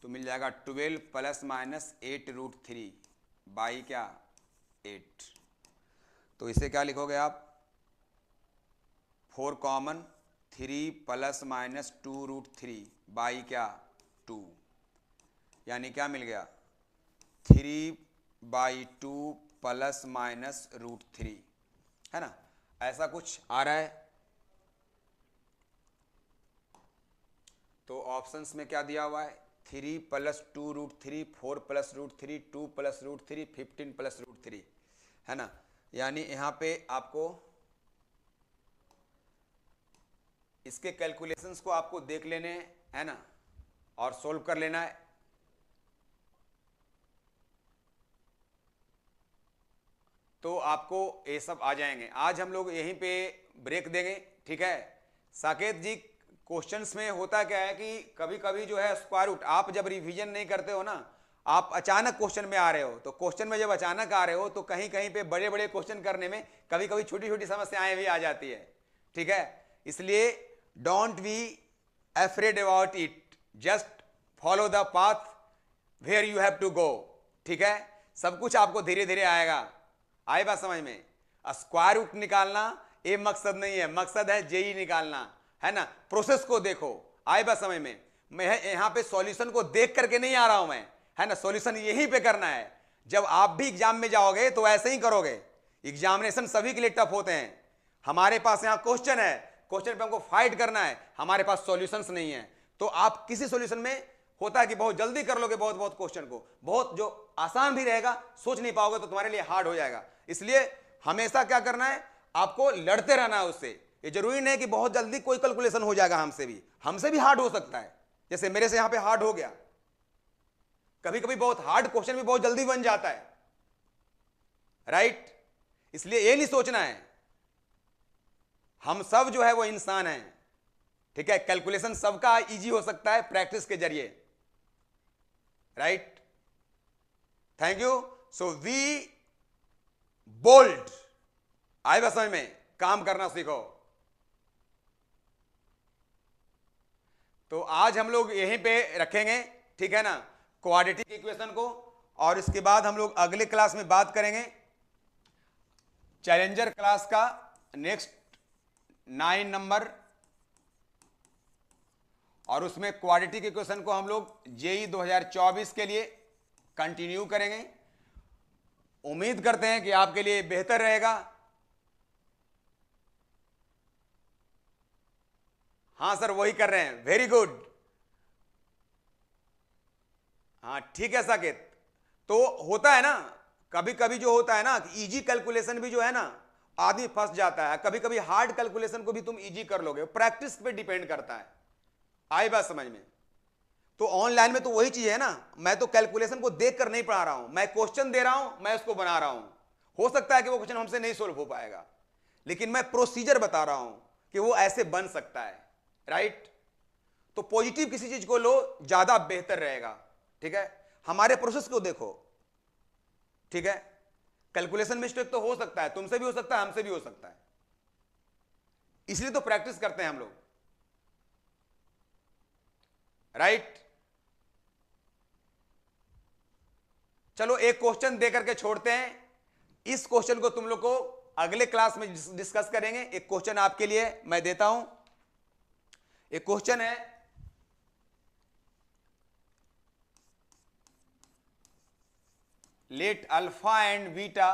तो मिल जाएगा 12 प्लस माइनस 8√3 बाई क्या 8, तो इसे क्या लिखोगे आप 4 कॉमन 3 प्लस माइनस 2√3 बाई क्या 2, यानी क्या मिल गया 3 बाई 2 प्लस माइनस रूट 3, है ना, ऐसा कुछ आ रहा है। तो ऑप्शंस में क्या दिया हुआ है, 3 plus 2 root 3, 4 plus root 3, 2 plus root 3, 15 plus root 3, है ना। यानी यहाँ पे आपको इसके कैलकुलेशंस को आपको देख लेने है ना, और सोल्व कर लेना है। तो आपको ये सब आ जाएंगे। आज हम लोग यहीं पे ब्रेक देंगे, ठीक है। साकेत जी, क्वेश्चंस में होता क्या है कि कभी कभी जो है स्क्वायर रूट, आप जब रिवीजन नहीं करते हो ना, आप अचानक क्वेश्चन में आ रहे हो, तो क्वेश्चन में जब अचानक आ रहे हो तो कहीं कहीं पे बड़े बड़े क्वेश्चन करने में कभी कभी छोटी छोटी समस्याएं भी आ जाती है, ठीक है। इसलिए don't be afraid about it, just follow the path where you have to go, ठीक है। सब कुछ आपको धीरे धीरे आएगा। आए बात समझ में। स्क्वायर रूट निकालना ये मकसद नहीं है, मकसद है जेई निकालना, है ना। प्रोसेस को देखो, आए बात समझ में। मैं यहां पे सॉल्यूशन को देख करके नहीं आ रहा हूं मैं, है ना, सॉल्यूशन यहीं पे करना है। जब आप भी एग्जाम में जाओगे तो ऐसे ही करोगे। एग्जामिनेशन सभी के लिए टफ होते हैं। हमारे पास यहाँ क्वेश्चन है, क्वेश्चन पे हमको फाइट करना है, हमारे पास सॉल्यूशंस नहीं है। तो आप किसी सॉल्यूशन में होता है कि बहुत जल्दी कर लोगे बहुत बहुत क्वेश्चन को, बहुत जो आसान भी रहेगा सोच नहीं पाओगे तो तुम्हारे लिए हार्ड हो जाएगा। इसलिए हमेशा क्या करना है, आपको लड़ते रहना है उससे। ये जरूरी नहीं कि बहुत जल्दी कोई कैलकुलेशन हो जाएगा, हमसे भी हार्ड हो सकता है। जैसे मेरे से यहां पे हार्ड हो गया, कभी कभी बहुत हार्ड क्वेश्चन भी बहुत जल्दी बन जाता है, राइट। इसलिए ये नहीं सोचना है, हम सब जो है वो इंसान हैं, ठीक है। कैलकुलेशन सबका इजी हो सकता है प्रैक्टिस के जरिए, right. Thank you. So we bold, आए बस समझ में, काम करना सीखो। तो आज हम लोग यहीं पे रखेंगे, ठीक है ना, क्वाड्रेटिक इक्वेशन को। और इसके बाद हम लोग अगले क्लास में बात करेंगे चैलेंजर क्लास का नेक्स्ट 9 नंबर, और उसमें क्वाड्रेटिक इक्वेशन को हम लोग जेई 2024 के लिए कंटिन्यू करेंगे। उम्मीद करते हैं कि आपके लिए बेहतर रहेगा। हाँ सर, वही कर रहे हैं, वेरी गुड। हाँ ठीक है साकेत। तो होता है ना, कभी कभी जो होता है ना कि इजी कैलकुलेशन भी जो है ना आदमी फंस जाता है, कभी कभी हार्ड कैलकुलेशन को भी तुम इजी कर लोगे, प्रैक्टिस पे डिपेंड करता है। आई बात समझ में। तो ऑनलाइन में तो वही चीज है ना, मैं तो कैलकुलेशन को देखकर नहीं पढ़ा रहा हूं, मैं क्वेश्चन दे रहा हूं, मैं उसको बना रहा हूं। हो सकता है कि वो क्वेश्चन हमसे नहीं सोल्व हो पाएगा, लेकिन मैं प्रोसीजर बता रहा हूं कि वो ऐसे बन सकता है, राइट। तो पॉजिटिव किसी चीज को लो, ज्यादा बेहतर रहेगा, ठीक है। हमारे प्रोसेस को देखो, ठीक है। कैलकुलेशन मिस्टेक तो हो सकता है, तुमसे भी हो सकता है, हमसे भी हो सकता है, इसलिए तो प्रैक्टिस करते हैं हम लोग, राइट। चलो एक क्वेश्चन देकर के छोड़ते हैं, इस क्वेश्चन को तुम लोग को अगले क्लास में डिस्कस करेंगे। एक क्वेश्चन आपके लिए मैं देता हूं। एक क्वेश्चन है, let alpha and beta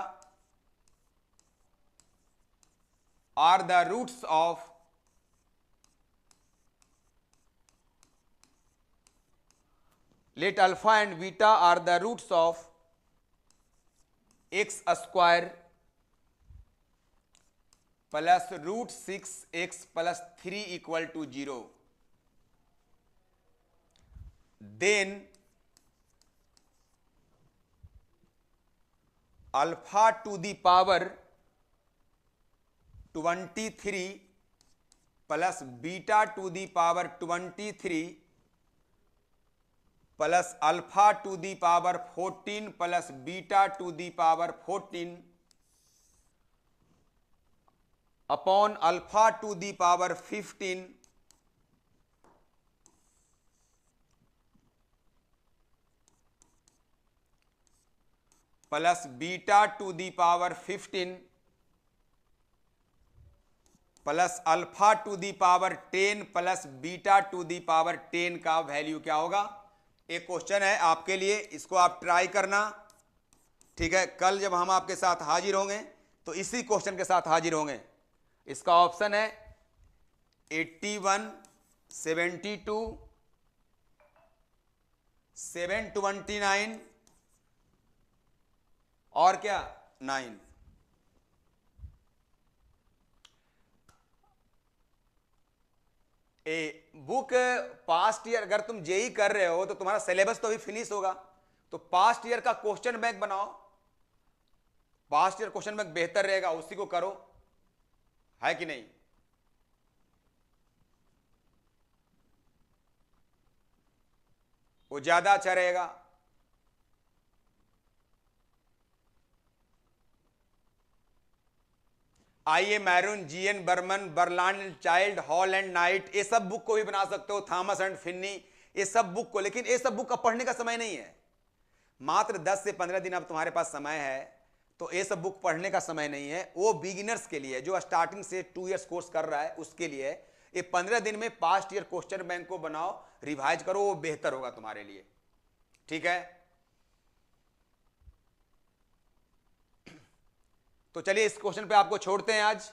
are the roots of x square plus root 6x plus 3 equal to 0, then alpha to the power 23 plus beta to the power 23 plus alpha to the power 14 plus beta to the power 14 upon alpha to the power 15 plus beta to the power 15 plus alpha to the power 10 plus beta to the power 10 का value क्या होगा। एक question है आपके लिए, इसको आप try करना ठीक है, कल जब हम आपके साथ हाजिर होंगे तो इसी क्वेश्चन के साथ हाजिर होंगे। इसका ऑप्शन है 81, 72, 729 और क्या 9। बुक पास्ट ईयर, अगर तुम जेई कर रहे हो तो तुम्हारा सिलेबस तो अभी फिनिश होगा, तो पास्ट ईयर का क्वेश्चन बैंक बनाओ, पास्ट ईयर क्वेश्चन बैंक बेहतर रहेगा, उसी को करो, है कि नहीं। वो ज्यादा अच्छा रहेगा। आइए मैरून, GN Berman, Barnard Child, Hall and Knight, ये सब बुक को भी बना सकते हो, थॉमस एंड फिन्नी, ये सब बुक को, लेकिन ये सब बुक का पढ़ने का समय नहीं है। मात्र 10 से 15 दिन अब तुम्हारे पास समय है, तो ये सब बुक पढ़ने का समय नहीं है। वो बिगिनर्स के लिए, जो स्टार्टिंग से 2 इयर्स कोर्स कर रहा है उसके लिए। ये 15 दिन में पास्ट ईयर क्वेश्चन बैंक को बनाओ, रिवाइज करो, वो बेहतर होगा तुम्हारे लिए। ठीक है, तो चलिए इस क्वेश्चन पे आपको छोड़ते हैं आज।